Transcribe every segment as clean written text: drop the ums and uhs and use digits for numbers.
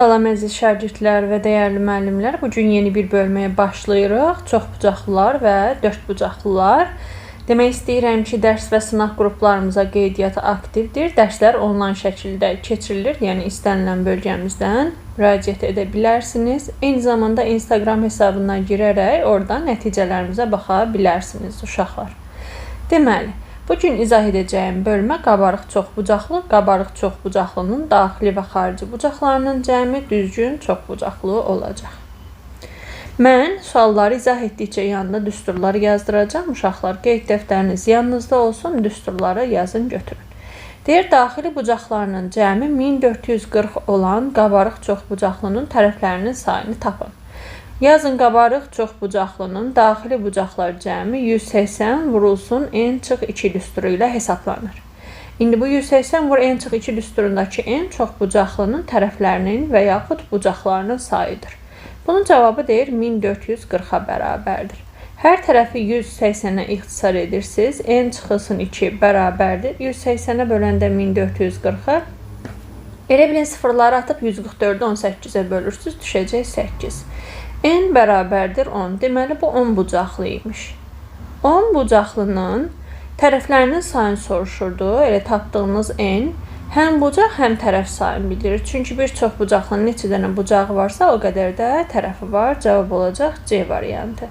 Salam əziz şagirdlər və dəyərli müəllimlər. Bugün yeni bir bölməyə başlayırıq. Çoxbucaqlılar və dördbucaqlılar. Demək istəyirəm ki, dərs və sınaq qruplarımıza qeydiyyatı aktivdir. Dərslər onlayn şəkildə keçirilir, yəni istənilən bölgəmizdən müraciət edə bilərsiniz. Eyni zamanda Instagram hesabına girərək oradan nəticələrimizə baxa bilərsiniz uşaqlar. Deməli, bugün izah edəcəyim bölmə qabarıq çoxbucaqlı, qabarıq çoxbucaqlının daxili və xarici bucaqlarının cəmi düzgün çoxbucaqlı olacaq. Mən sualları izah etdikcə yanında düsturları yazdıracağım. Uşaqlar, qeyd dəftəriniz yanınızda olsun, düsturları yazın, götürün. Deyir, daxili bucaqlarının cəmi 1440 olan qabarıq çoxbucaqlının tərəflərinin sayını tapın. Yazın, qabarıq çoxbucaqlının daxili bucaqlar cəmi 180 vurulsun n çıx 2 düsturu ilə hesablanır. İndi bu 180 vur n çıx 2 düsturundakı n çoxbucaqlının tərəflərinin və yaxud bucaqlarının sayıdır. Bunun cavabı deyir 1440-a bərabərdir. Hər tərəfi 180-ə ixtisar edirsiniz. N çıxılsın 2 bərabərdir. 180-ə böləndə 1440-a. Elə bilin sıfırları atıb 144-ü 18-ə bölürsünüz, düşəcək 8. N bərabərdir 10. Deməli, bu 10 bucaqlı imiş. 10 bucaqlının tərəflərinin sayını soruşurdu. Elə tapdığınız n həm bucaq, həm tərəf sayını bildirir. Çünki bir çox bucaqlının neçə dənə bucağı varsa, o qədər də tərəfi var. Cavab olacaq C variantı.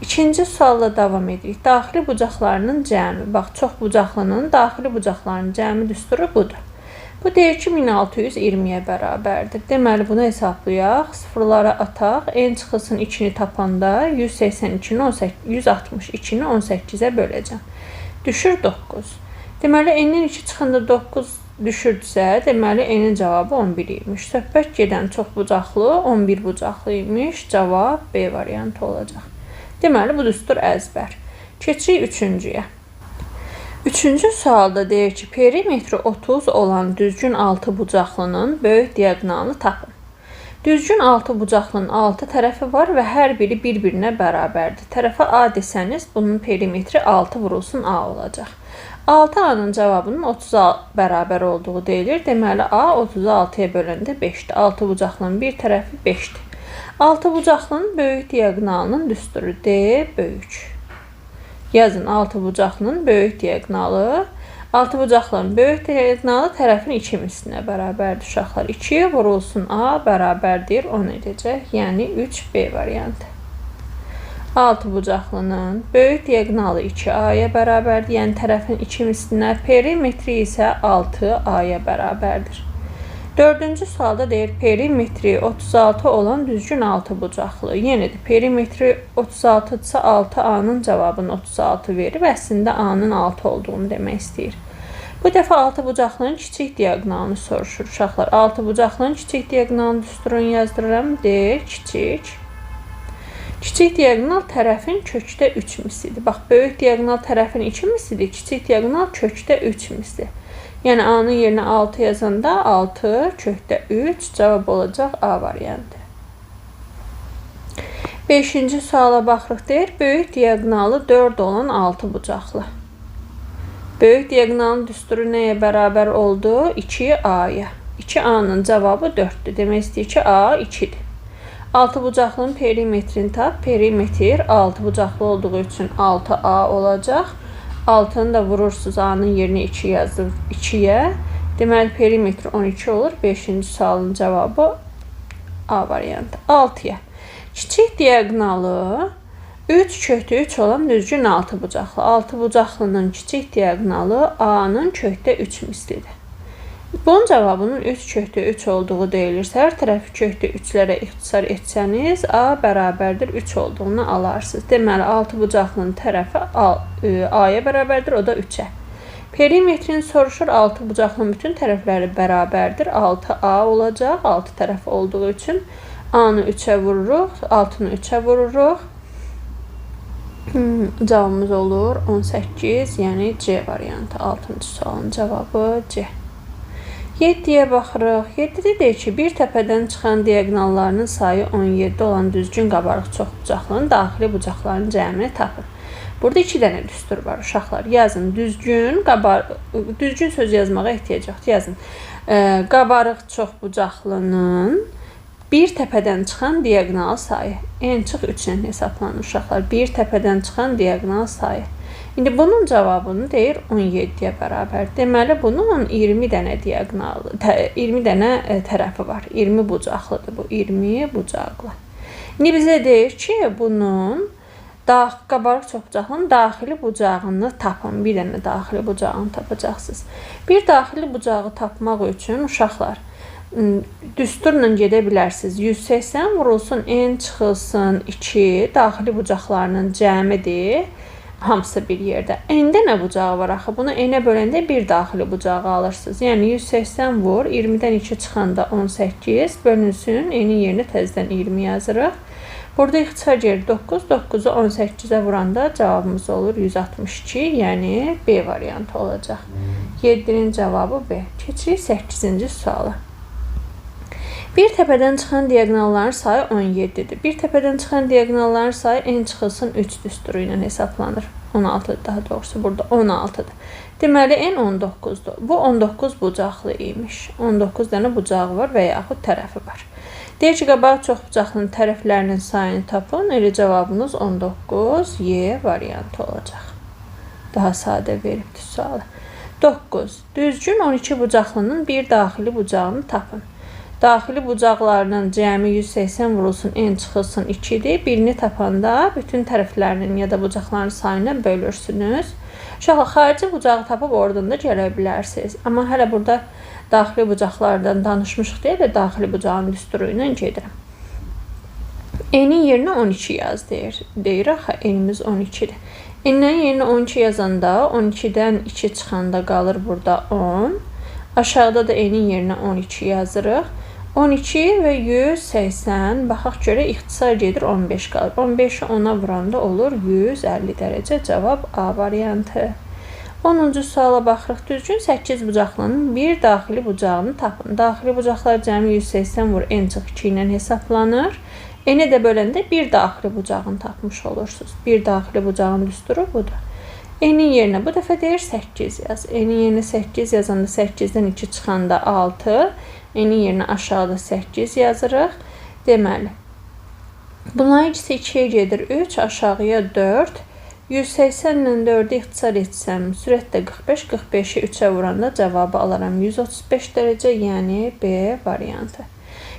İkinci sualla davam edirik. Daxili bucaqlarının cəmi. Bax, çox bucaqlının daxili bucaqlarının cəmi düsturu budur. Bu deyir ki, 1620-yə bərabərdir. Deməli, bunu hesablayaq. Sıfırlara ataq. N çıxılsın 2-ni tapanda 162-ni 18-ə böləcəm. Düşür 9. Deməli, N-in 2 çıxında 9 düşürdüsə, deməli, N-in cavabı 11 imiş. Söhbət gedən çox bucaqlı, 11 bucaqlı imiş. Cavab B variantı olacaq. Deməli, bu düstur əzbər. Keçirik üçüncüyə. Üçüncü sualda deyir ki, perimetri 30 olan düzgün 6 bucaqlının böyük diaqonalını tapın. Düzgün 6 bucaqlının 6 tərəfi var və hər biri bir-birinə bərabərdir. Tərəfə A desəniz, bunun perimetri 6 vurulsun A olacaq. 6A-nın cavabının 30-a bərabər olduğu deyilir. Deməli, A 36-ya böləndə 5-dir. 6 bucaqlının bir tərəfi 5-dir. 6 bucaqlının böyük diaqonalının düsturu D böyük. Yazın, 6 bucaqlının böyük diaqonalı. 6 bucaqlının böyük diaqonalı tərəfin 2 mislinə bərabərdir uşaqlar. 2 vurulsun A bərabərdir 10 edəcək. Yəni 3B variantı. 6 bucaqlının böyük diaqonalı 2A-ya bərabərdir. Yəni tərəfin 2 mislinə, perimetri isə 6A-ya bərabərdir. Dördüncü sualda deyir, perimetri 36 olan düzgün 6 bucaqlı. Yenə də perimetri 36-dırsa 6A-nın cavabını 36 verir. Əslində A-nın 6 olduğunu demək istəyir. Bu dəfə 6 bucaqlının kiçik diaqonalını soruşur. Uşaqlar, 6 bucaqlının kiçik diaqonalını düsturunu yazdırıram. D, kiçik. Kiçik diaqonal tərəfin kökdə 3 mislidir. Bax, böyük diaqonal tərəfin 2 mislidir. Kiçik diaqonal kökdə 3 mislidir. Yəni, A-nın yerinə 6 yazanda 6 kökdə 3 cavab olacaq A variantı. 5-ci suala baxırıq deyir, böyük diaqonalı 4 olan 6 bucaqlı. Böyük diaqonalın düsturu nəyə bərabər oldu? 2A-ya. 2A-nın cavabı 4-dür. Demək istəyir ki, A 2-dir. 6 bucaqlının perimetrini tap. Perimetr 6 bucaqlı olduğu üçün 6A olacaq. 6-nı da vurursunuz, A-nın yerinə 2 yazır 2-yə. Deməli, perimetri 12 olur. 5-ci sualın cavabı A variantı. 6-ya. Kiçik diaqonalı 3 kökdə 3 olan düzgün 6 bucaqlı. 6 bucaqlının kiçik diaqonalı A-nın kökdə 3 mislidir. Bunun cavabının 3 kökdə 3 olduğu deyilirsə, hər tərəfi kökdə 3-lərə ixtisar etsəniz, A bərabərdir 3 olduğunu alarsınız. Deməli, 6 bucaqlının tərəfi A-ya bərabərdir, o da 3-ə. Perimetrini soruşur, 6 bucaqlının bütün tərəfləri bərabərdir. 6A olacaq, 6 tərəf olduğu üçün A-nı 3-ə vururuq, 6-nı 3-ə vururuq. Cavabımız olur 18, yəni C variantı. 6-cı sualın cavabı C. 7-yə baxırıq. 7-də deyir ki, bir təpədən çıxan diaqonallarının sayı 17 olan düzgün qabarıq çoxbucaqlının daxili bucaqlarının cəmini tapın. Burada 2 dənə düstur var uşaqlar. Yazın, düzgün söz yazmağa ehtiyac yoxdur. Yazın. qabarıq çoxbucaqlının bir təpədən çıxan diaqonal sayı. N çıx 3 ilə hesablanır uşaqlar. Bir təpədən çıxan diaqonal sayı. İndi bunun cavabını deyir 17-yə bərabər. Deməli bunun 20 dənə diaqonal, 20 dənə tərəfi var. 20 bucaqlıdır bu. 20 bucaqlı. İndi bizə deyir ki, bunun qabarıq çoxbucaqlının daxili bucağını tapın. Bir dənə daxili bucağını tapacaqsınız. Bir daxili bucağı tapmaq üçün uşaqlar düsturla gedə bilərsiniz. 180 vurulsun n çıxılsın 2 daxili bucaqlarının cəmidir. Hamısı bir yerdə. N-də nə bucağı var axı? Bunu n-ə böləndə bir daxili bucağı alırsınız. Yəni 180 vur, 20-dən 2 çıxanda 18 bölünsün. N-in yerinə təzədən 20 yazırıq. Burada ixtisar geri 9, 9-u 18-ə vuranda cavabımız olur 162, yəni B variantı olacaq. 7-nin cavabı B. Keçirik 8-ci suala. Bir təpədən çıxan diaqonalların sayı 17-dir. Bir təpədən çıxan diaqonalların sayı n çıxılsın 3 düsturu ilə hesablanır. 16-dır daha doğrusu, burada 16-dır. Deməli n 19-dur. Bu 19 bucaqlı imiş. 19 dənə bucağı var və yaxud tərəfi var. Deyir ki, qabaq çoxbucaqlının tərəflərinin sayını tapın. Elə cavabınız 19 Y variantı olacaq. Daha sadə veribdir sualı. 9. Düzgün 12 bucaqlının bir daxili bucağını tapın. Daxili bucaqlarının cəmi 180 vurulsun, n çıxılsın 2-dir. Birini tapanda bütün tərəflərinin ya da bucaqların sayını bölürsünüz. Uşaqlar, xarici bucağı tapıb oradan da gələ bilərsiniz. Amma hələ burada daxili bucaqlardan danışmışıq deyə də daxili bucağın düsturu ilə gedirəm. N-in yerinə 12 yaz deyir axı, n-imiz 12-dir. N-in yerinə 12 yazanda 12-dən 2 çıxanda qalır burada 10. Aşağıda da n-in yerinə 12 yazırıq. 12 və 180, baxaq görə ixtisar gedir 15 qalır. 15-i 10-a vuranda olur 150 dərəcə. Cavab A variantı. 10-cu suala baxırıq. Düzgün 8 bucaqlının bir daxili bucağını tapın. Daxili bucaqlar cəmi 180 vur, n çıx 2 ilə hesablanır. N-i də böləndə bir daxili bucağını tapmış olursunuz. Bir daxili bucağın düsturu budur. N-in yerinə bu dəfə deyir 8 yaz. N-in yerinə 8 yazanda 8-dən 2 çıxanda 6. N-in yerinə aşağıda 8 yazırıq. Deməli, bunların ikisi 2-yə gedir 3, aşağıya 4. 180 ilə 4-ü ixtisar etsəm, sürətdə 45, 45-i 3-ə vuranda cavabı alaram 135 dərəcə, yəni B variantı.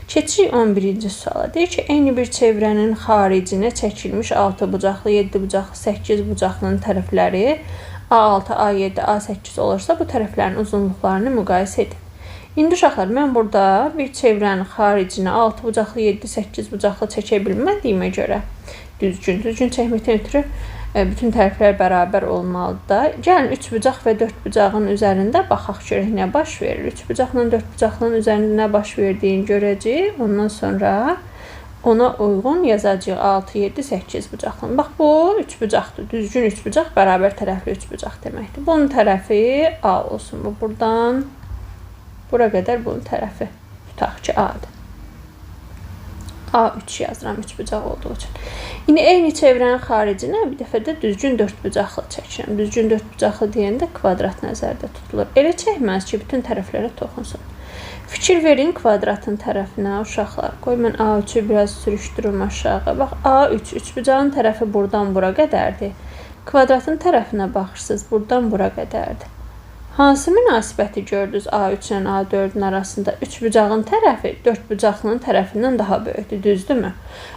Keçirik 11-ci suala. Deyir ki, eyni bir çevrənin xaricinə çəkilmiş 6 bucaqlı, 7 bucaqlı, 8 bucaqlının tərəfləri A6, A7, A8 olursa bu tərəflərin uzunluqlarını müqayisə edin. İndi uşaqlar, mən burada bir çevrənin xaricinə 6 bucaqlı, 7, 8 bucaqlı çəkə bilmədiyimə görə düzgün çəkməkdən ötürü bütün tərəflər bərabər olmalıdır da. Gəlin 3 bucaq və 4 bucağın üzərində baxaq görək nə baş verir. 3 bucaqla 4 bucaqlının üzərində nə baş verdiyini görəcəyik. Ondan sonra ona uyğun yazacağıq 6, 7, 8 bucaqlı. Bax bu 3 bucaqdır. Düzgün 3 bucaq bərabər tərəfli 3 bucaq deməkdir. Bunun tərəfi A olsun. Bu buradan bura qədər bunun tərəfi tutaq ki A-dır. A3 yazıram 3 bucaq olduğu üçün. İndi eyni çevrənin xaricinə bir dəfə də düzgün 4 bucaqlı çəkirəm. Düzgün 4 bucaqlı deyəndə kvadrat nəzərdə tutulur. Elə çəkməz ki, bütün tərəflərə toxunsun. Fikir verin kvadratın tərəfinə uşaqlar. Qoy mən A3-ü biraz sürüşdürüm aşağı. Bax A3, 3 bucağın tərəfi buradan bura qədərdir. Kvadratın tərəfinə baxırsınız, buradan bura qədərdir. Hansı münasibəti gördünüz A3 ilə A4-ün arasında? 3 bucağın tərəfi 4 bucaqlının tərəfindən daha böyükdür, düzdürmü?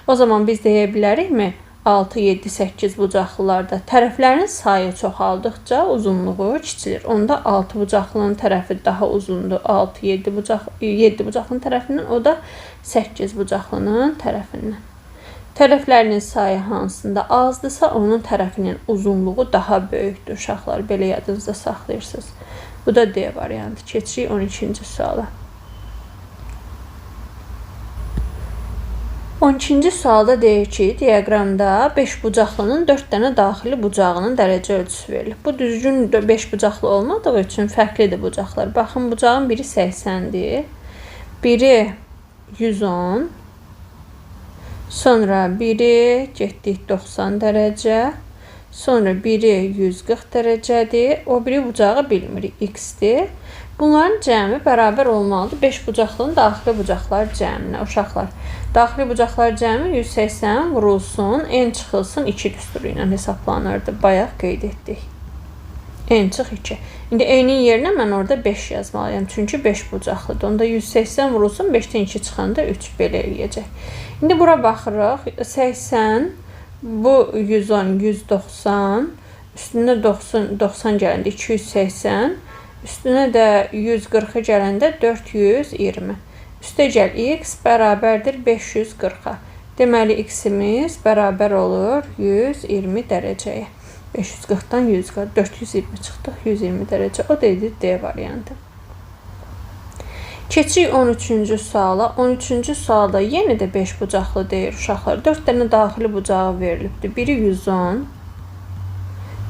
O zaman biz deyə bilərikmi? 6, 7, 8 bucaqlılarda tərəflərin sayı çoxaldıqca uzunluğu kiçilir. Onda 6 bucaqlının tərəfi daha uzundur. 6, 7 bucaqlının tərəfindən, o da 8 bucaqlının tərəfindən. Tərəflərinin sayı hansında azdırsa, onun tərəfinin uzunluğu daha böyükdür. Uşaqlar, belə yadınızda saxlayırsınız. Bu da D variantı. Keçirik 12-ci suala. 12-ci sualda deyir ki, diaqramda 5 bucaqlının 4 dənə daxili bucağının dərəcə ölçüsü verilir. Bu düzgün 5 bucaqlı olmadığı üçün fərqlidir bucaqlar. Baxın, bucağın biri 80-dir, biri 110, sonra biri getdik 90 dərəcə, sonra biri 140 dərəcədir, o biri bucağı bilmirik, x-dir. Bunların cəmi bərabər olmalıdır 5 bucaqlının daxili bucaqlar cəminə. Uşaqlar, daxili bucaqlar cəmi 180 vurulsun, n çıxılsın 2 düsturu ilə hesablanırdı. Bayaq qeyd etdik. N çıx 2. İndi n-in yerinə mən orada 5 yazmalıyam. Çünki 5 bucaqlıdır. Onda 180 vurulsun, 5-dən 2 çıxanda 3 belə eləyəcək. İndi bura baxırıq. 80, bu 110, 190, üstünə 90 gələndə 280, üstünə də 140 gələndə 420. Üstəgəl x bərabərdir 540-a. Deməli, x-imiz bərabər olur 120 dərəcəyə. 540-dan 420 çıxdıq, 120 dərəcə. O da idi D variantı. Keçik 13-cü suala. 13-cü sualda yenə də 5 bucaqlı deyir uşaqlar. 4 dənə daxili bucağı verilibdir. Biri 110,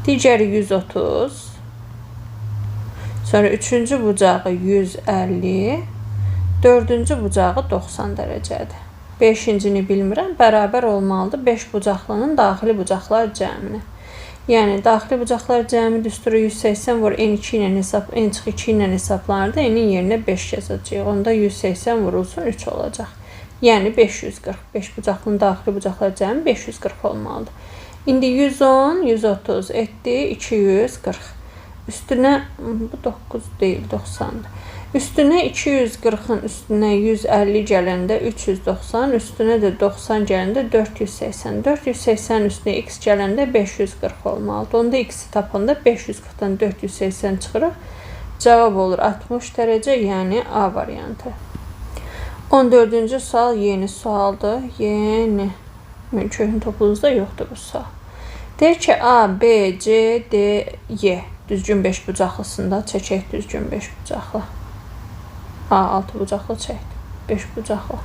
digəri 130, sonra 3-cü bucağı 150, 4-cü bucağı 90 dərəcədir. 5-cini bilmirəm, bərabər olmalıdır 5 bucaqlının daxili bucaqlar cəmini. Yəni, daxili bucaqlar cəmi düsturu 180 vur n2 ilə hesab, n çıx 2 ilə hesablanırdı. N-in yerinə 5 yazacaq. Onda 180 vurulsun 3 olacaq. Yəni, 540. 5 bucaqlının daxili bucaqlar cəmi 540 olmalıdır. İndi 110, 130 etdi, 240. Üstünə, bu 9 deyil, 90-dır. Üstünə 240-ın üstünə 150 gələndə 390, üstünə də 90 gələndə 480. 480 üstünə x gələndə 540 olmalıdır. Onda x-i tapanda 540-dan 480 çıxırıq. Cavab olur 60 dərəcə, yəni A variantı. 14-cü sual yeni sualdır. Yeni. Köhnə topluluğunuzda yoxdur bu sual. Deyir ki, A, B, C, D, Y. Düzgün 5 bucaqlısında çəkək düzgün 5 bucaqlı. A, 6 bucaqlı çəkdik. 5 bucaqlı.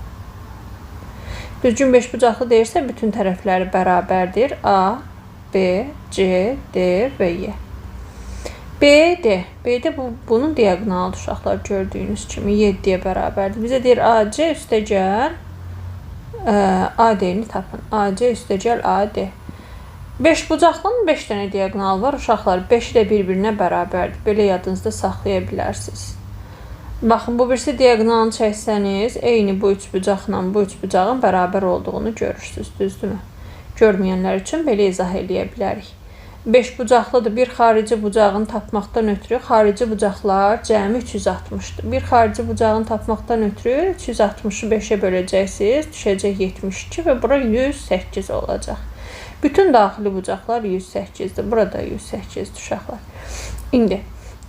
Düzgün 5 bucaqlı deyirsə, bütün tərəfləri bərabərdir. A, B, C, D və Y. B-D. B-D bunun diagonalı uşaqlar gördüyünüz kimi 7-yə bərabərdir. Bizə deyir AC üstəgəl AD-ni tapın. AC üstəgəl AD. 5 bucaqlının 5 dənə diagonalı var. Uşaqlar 5 də bir-birinə bərabərdir. Belə yadınızda saxlaya bilərsiniz. Baxın, bu birisi diagonalını çəksəniz, eyni bu 3 bucaqla bu 3 bucağın bərabər olduğunu görürsünüz, düzdürmü? Görməyənlər üçün belə izah eləyə bilərik. 5 bucaqlıdır. Bir xarici bucağını tapmaqdan ötürü xarici bucaqlar cəmi 360-dır. Bir xarici bucağını tapmaqdan ötürü 360-ı 5-ə böləcəksiniz, düşəcək 72 və bura 108 olacaq. Bütün daxili bucaqlar 108-dir. Burada 108-dir uşaqlar. İndi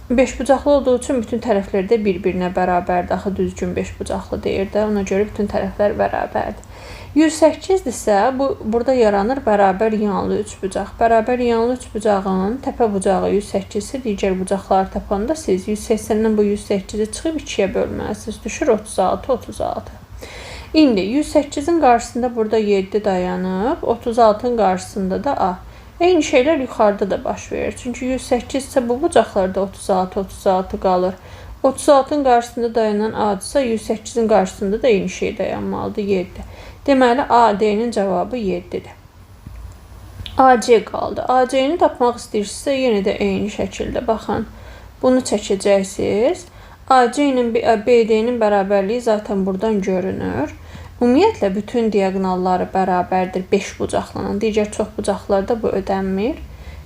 5 bucaqlı olduğu üçün bütün tərəfləri də bir-birinə bərabərdir. Axı düzgün 5 bucaqlı deyir də, ona görə bütün tərəflər bərabərdir. 108-dirsə, burada yaranır bərabər yanlı 3 bucaq. Bərabər yanlı 3 bucağın təpə bucağı 108-i, digər bucaqları tapanda siz 180-dən bu 108-i çıxıb 2-yə bölməlisiniz. Düşür 36, 36. İndi 108-in qarşısında burada 7 dayanıb, 36-ın qarşısında da A. Eyni şeylər yuxarıda da baş verir. Çünki 108 isə bu bucaqlarda 36, 36 qalır. 36-ın qarşısında dayanan A-dırsa, 108-in qarşısında da eyni şey dayanmalıdır, 7. Deməli, AD-nin cavabı 7-dir. AC qaldı. AC-ni tapmaq istəyirsinizsə, yenə də eyni şəkildə baxın. Bunu çəkəcəksiniz. AC ilə BD-nin bərabərliyi zaten buradan görünür. Ümumiyyətlə, bütün diagonalları bərabərdir 5 bucaqlının. Digər çox bucaqlarda bu ödənmir.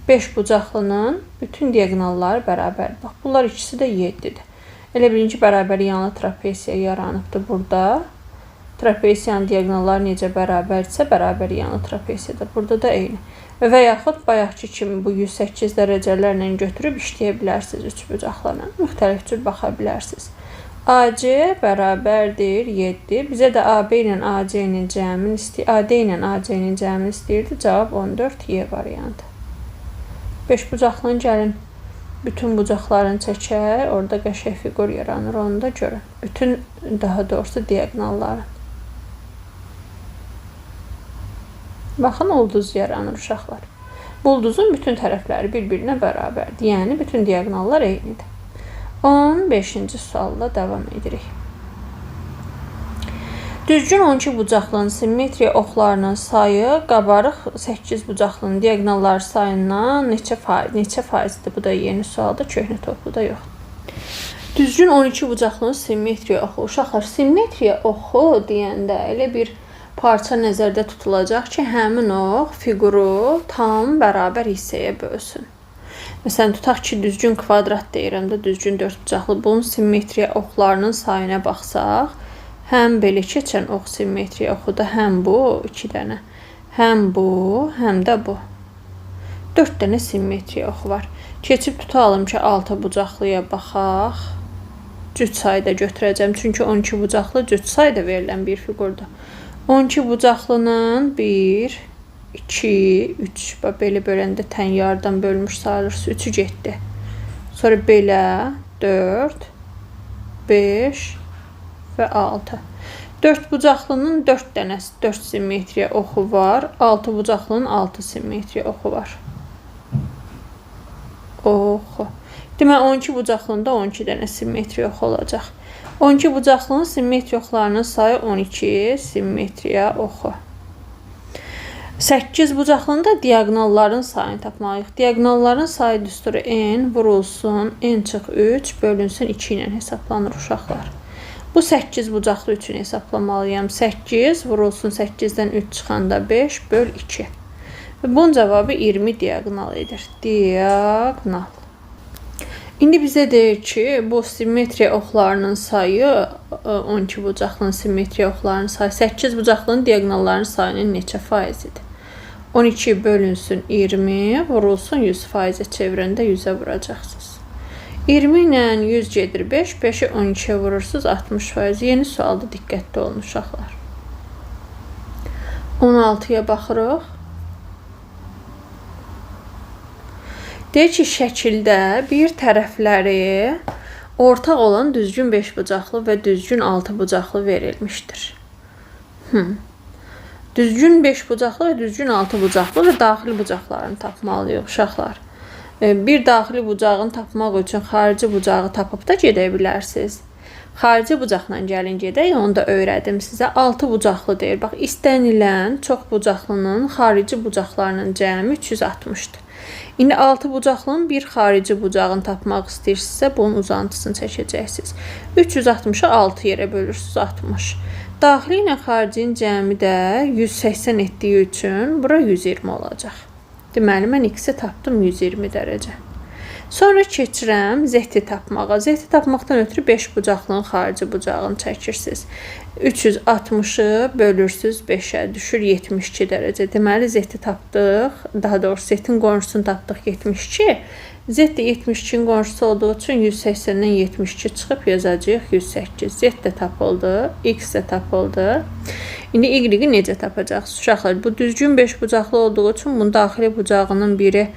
5 bucaqlının bütün diagonalları bərabərdir. Bax, bunlar ikisi də 7-dir. Elə birinci bərabər yanlı trapesiya yaranıbdır burada. Trapesiyanın diagonalları necə bərabərdirsə, bərabər yanlı trapesiyadır. Burada da eyni. Və yaxud bayaqki kimi bu 108 dərəcələrlə götürüb işləyə bilərsiniz 3 bucaqlarla. Müxtəlif cür baxa bilərsiniz. AC bərabərdir 7. Bizə də AB ilə AC-nin cəmini istəyir. AD ilə AC-nin cəmini istəyirdi. Cavab 14 Y variantı. 5 bucaqlının gəlin bütün bucaqlarını çəkək. Orada qəşəng fiqur yaranır. Onu da görün. Bütün, daha doğrusu diagonalları. Baxın, ulduz yaranır uşaqlar. Bu ulduzun bütün tərəfləri bir-birinə bərabərdir. Yəni, bütün diagonallar eynidir. 15-ci sualla davam edirik. Düzgün 12 bucaqlının simmetriya oxlarının sayı qabarıq 8 bucaqlının diagonalları sayından neçə faizdir? Bu da yeni sualdır, köhnə topluda yox. Düzgün 12 bucaqlının simmetriya oxu. Uşaqlar, simmetriya oxu deyəndə elə bir parça nəzərdə tutulacaq ki, həmin ox fiquru tam bərabər hissəyə bölsün. Məsələn, tutaq ki, düzgün kvadrat deyirəm də, düzgün 4 bucaqlı. Bunun simmetriya oxlarının sayına baxsaq, həm belə keçən ox simmetriya oxuda, həm bu 2 dənə, həm bu, həm də bu. 4 dənə simmetriya oxu var. Keçib tutalım ki, 6 bucaqlıya baxaq. Cüt sayda götürəcəm. Çünki 12 bucaqlı cüt sayda verilən bir fiqurdur. 12 bucaqlının 1, 2, 3, belə böləndə tən yardan bölmüş sayılırsa 3'ü getdi. Sonra belə 4, 5 və 6. 4 bucaqlının 4 dənəsi 4 simmetriya oxu var. 6 bucaqlının 6 simmetriya oxu var. Oxu. Demək 12 bucaqlında 12 dənə simmetriya oxu olacaq. 12 bucaqlının simmetriya oxlarının sayı 12 simmetriya oxu. 8 bucaqlında diagonalların sayını tapmalıyıq. Diagonalların sayı düsturu n vurulsun n çıx 3 bölünsün 2 ilə hesablanır uşaqlar. Bu 8 bucaqlı üçün hesablamalıyam. 8 vurulsun 8-dən 3 çıxanda 5 böl 2. Bunun cavabı 20 diagonal edir. Diagonal. İndi bizə deyir ki, bu simmetriya oxlarının sayı 12 bucaqlının simmetriya oxlarının sayı 8 bucaqlının diagonallarının sayının neçə faizidir? 12 bölünsün 20 vurulsun 100%'e çevirəndə 100'ə vuracaqsınız. 20 ilə 100 gedir 5, 5'i 12'ye vurursunuz 60%. Yeni sualda diqqətli olun uşaqlar. 16'ya baxırıq. Deyir ki, şəkildə bir tərəfləri ortaq olan düzgün 5 bucaqlı və düzgün 6 bucaqlı verilmişdir. Düzgün 5 bucaqlı və düzgün 6 bucaqlı və daxili bucaqlarını tapmalıyıq uşaqlar. Bir daxili bucağını tapmaq üçün xarici bucağı tapıb da gedə bilərsiniz. Xarici bucaqla gəlin gedək, onu da öyrədim sizə. 6 bucaqlı deyir. Bax, istənilən çox bucaqlının xarici bucaqlarının cəmi 360'dır. İndi 6 bucaqlının bir xarici bucağını tapmaq istəyirsinizsə, bunun uzantısını çəkəcəksiniz. 360'ı 6 yerə bölürsünüz 60. Daxili ilə xaricinin cəmi də 180 etdiyi üçün bura 120 olacaq. Deməli, mən x-i tapdım 120 dərəcə. Sonra keçirəm z-i tapmağa. Z-i tapmaqdan ötürü 5 bucaqlının xarici bucağını çəkirsiniz. 360'ı bölürsünüz 5'ə, düşür 72 dərəcə. Deməli, z-i tapdıq. Daha doğrusu z-in qonşusunu tapdıq 72. Z də 72'nin qonşusu olduğu üçün 180'dən 72 çıxıb yazacağıq 108. Z də tapıldı, x də tapıldı. İndi y-i necə tapacaqsınız? Uşaqlar, bu düzgün 5 bucaqlı olduğu üçün bunun daxili bucağının biri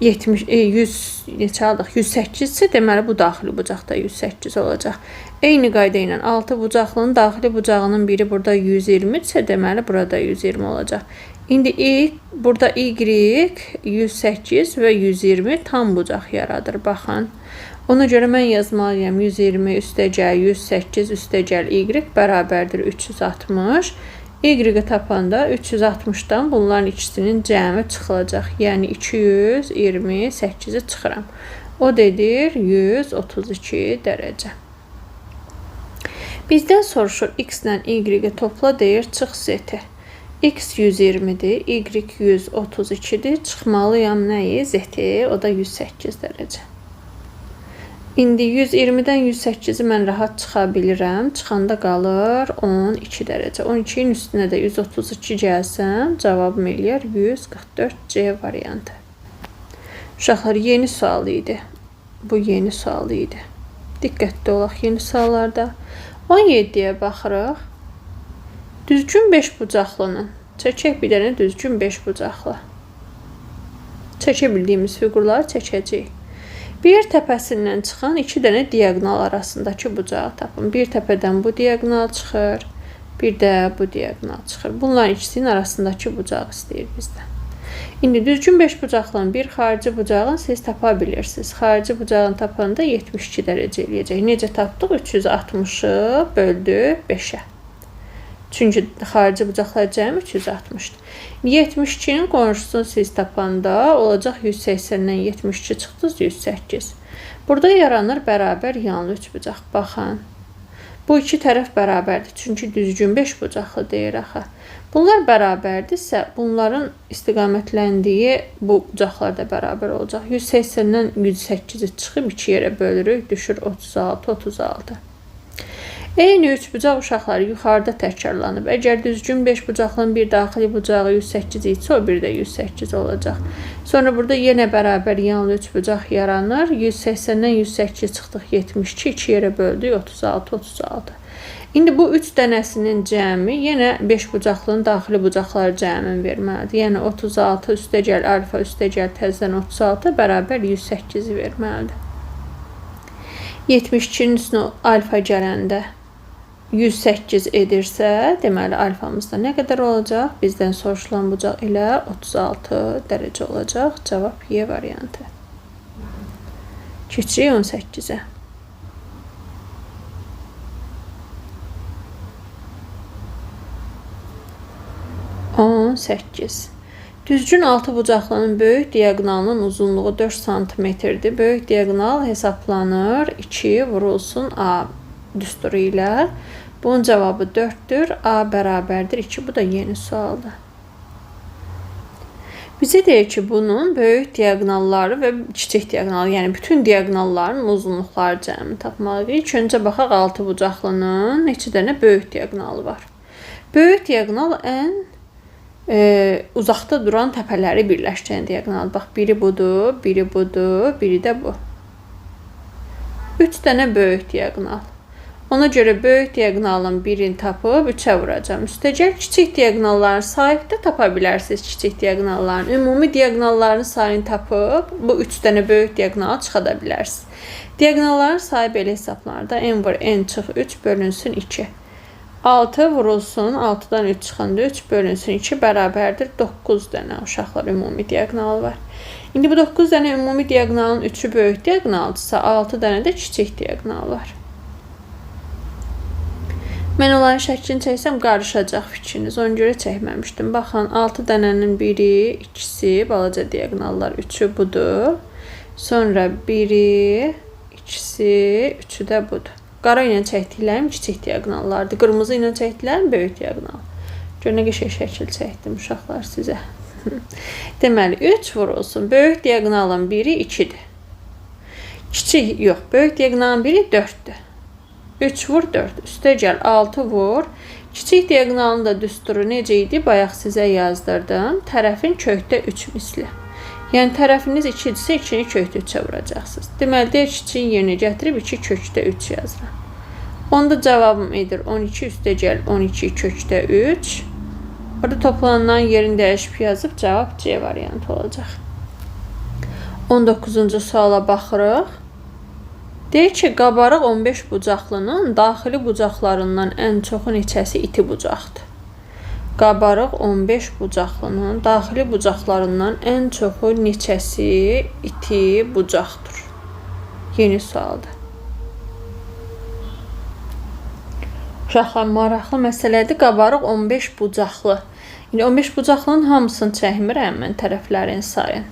108'si, deməli bu daxili bucaqda 108 olacaq. Eyni qayda ilə 6 bucaqlının daxili bucağının biri burada 120 isə, deməli burada 120 olacaq. İndi burada y 108 və 120 tam bucaq yaradır. Baxın. Ona görə mən yazmalıyam 120 üstəgəl 108 üstəgəl y bərabərdir 360. Y-i tapanda 360'dan bunların ikisinin cəmi çıxılacaq. Yəni 228'i çıxıram. O dedir 132 dərəcə. Bizdən soruşur x ilə y topla deyir çıx z-i. X 120'dir, y 132'dir. Çıxmalıyam nəyi? Z-i, o da 108 dərəcə. İndi 120'dən 108'i mən rahat çıxa bilirəm. Çıxanda qalır 12 dərəcə. 12'nin üstünə də 132 gəlsəm, cavabım eləyər 144C variantı. Uşaqlar, yeni sual idi. Bu yeni sual idi. Diqqətli olaq yeni suallarda. 17'yə baxırıq. Düzgün 5 bucaqlının. Çəkək bir dənə düzgün 5 bucaqlı. Çəkə bildiyimiz fiqurları çəkəcəyik. Bir təpəsindən çıxan 2 dənə diagonal arasındakı bucağı tapın. Bir təpədən bu diagonal çıxır, bir də bu diagonal çıxır. Bunların ikisinin arasındakı bucağı istəyir bizdən. İndi düzgün 5 bucaqlının bir xarici bucağını siz tapa bilirsiniz. Xarici bucağını tapanda 72 dərəcə eləyəcək. Necə tapdıq? 360'ı böldü 5'ə. Çünki xarici bucaqlar cəmi 360-dır. 72-nin qonşusunu siz tapanda olacaq 180-dən 72 çıxdınız 108. Burada yaranır bərabər yanlı 3 bucaq. Baxın. Bu iki tərəf bərabərdir. Çünki düzgün 5 bucaqlı deyir axı. Bunlar bərabərdirsə, bunların istiqamətləndiyi bu bucaqlar da bərabər olacaq. 180-dən 108-i çıxıb 2 yerə bölürük, düşür 36, 36. Eyni 3 bucaq uşaqları yuxarıda təkrarlanıb. Əgər düzgün 5 bucaqlının bir daxili bucağı 108 isə, o bir də 108 olacaq. Sonra burada yenə bərabər yanlı 3 bucaq yaranır. 180-dən 108 çıxdıq 72, 2 yerə böldük 36, 36. İndi bu 3 dənəsinin cəmi yenə 5 bucaqlının daxili bucaqları cəmini verməlidir. Yəni 36 üstəgəl alfa üstəgəl təzədən 36 bərabər 108-i verməlidir. 72-nin üstünə alfa gələndə 108 edirsə, deməli alfamızda nə qədər olacaq? Bizdən soruşulan bucaq ilə 36 dərəcə olacaq. Cavab Y variantı. Keçirik 18-ə. Düzgün 6 bucaqlının böyük diaqonalının uzunluğu 4 cm-dir. Böyük diaqonal hesablanır. 2 vurulsun A düsturu ilə. Bunun cavabı 4-dür. A bərabərdir 2. Bu da yeni sualdır. Bizə deyir ki, bunun böyük diaqonalları və kiçik diaqonalı, yəni bütün diaqonalların uzunluqları cəmini tapmalıyıq. İlk öncə baxaq 6 bucaqlının neçə dənə böyük diaqonalı var. Böyük diaqonal ən uzaqda duran təpələri birləşdirən diaqonal. Bax, biri budur, biri budur, biri də bu. 3 dənə böyük diaqonal. Ona görə böyük diaqonalın birini tapıb 3-ə vuracam. Üstəgəl kiçik diaqonalların sayını da tapa bilərsiniz. Kiçik diaqonalların ümumi diaqonalların sayını tapıb bu 3 dənə böyük diaqonala çıxada bilərsiniz. Diaqonalların sayı belə hesablanır da n vur n çıx 3 bölünsün 2. 6 vurulsun 6-dan 3 çıxanda 3 bölünsün 2 bərabərdir 9 dənə uşaqlar ümumi diaqonalı var. İndi bu 9 dənə ümumi diaqonalın 3-ü böyük diaqonalıdırsa 6 dənə də kiçik diaqonal var. Mən onların şəklini çəksəm qarışacaq fikriniz. Ona görə çəkməmişdim. Baxın, 6 dənənin biri, ikisi, balaca diaqonallar 3-ü budur. Sonra biri, ikisi, 3-ü də budur. Qara ilə çəkdiklərim kiçik diaqonallardır. Qırmızı ilə çəkdiklərim böyük diaqonal. Gör nə qəşəng şəkil çəkdim uşaqlar sizə. Deməli, 3 vurulsun. Böyük diaqonalın biri 2-dir. Kiçik, yox, böyük diaqonalın biri 4-dür. 3 vur 4. Üstəgəl 6 vur. Kiçik diaqonalın da düsturu necə idi? Bayaq sizə yazdırdım. Tərəfin kökdə 3 misli. Yəni tərəfiniz 2-dirsə 2-ni kökdə 3-ə vuracaqsınız. Deməli, deyək kiçiyin yerinə gətirib 2 kökdə 3 yazıram. Onda cavabım edir 12 üstəgəl 12 kökdə 3. Orada toplanılan yerini dəyişib yazıb cavab C variantı olacaq. 19-cu suala baxırıq. Deyir ki, qabarıq 15 bucaqlının daxili bucaqlarından ən çoxu neçəsi iti bucaqdır. Qabarıq 15 bucaqlının daxili bucaqlarından ən çoxu neçəsi iti bucaqdır. Yeni sualdır. Uşaqlar, maraqlı məsələdir. Qabarıq 15 bucaqlı. İndi 15 bucaqlının hamısını çəkmirəm mən tərəflərin sayın.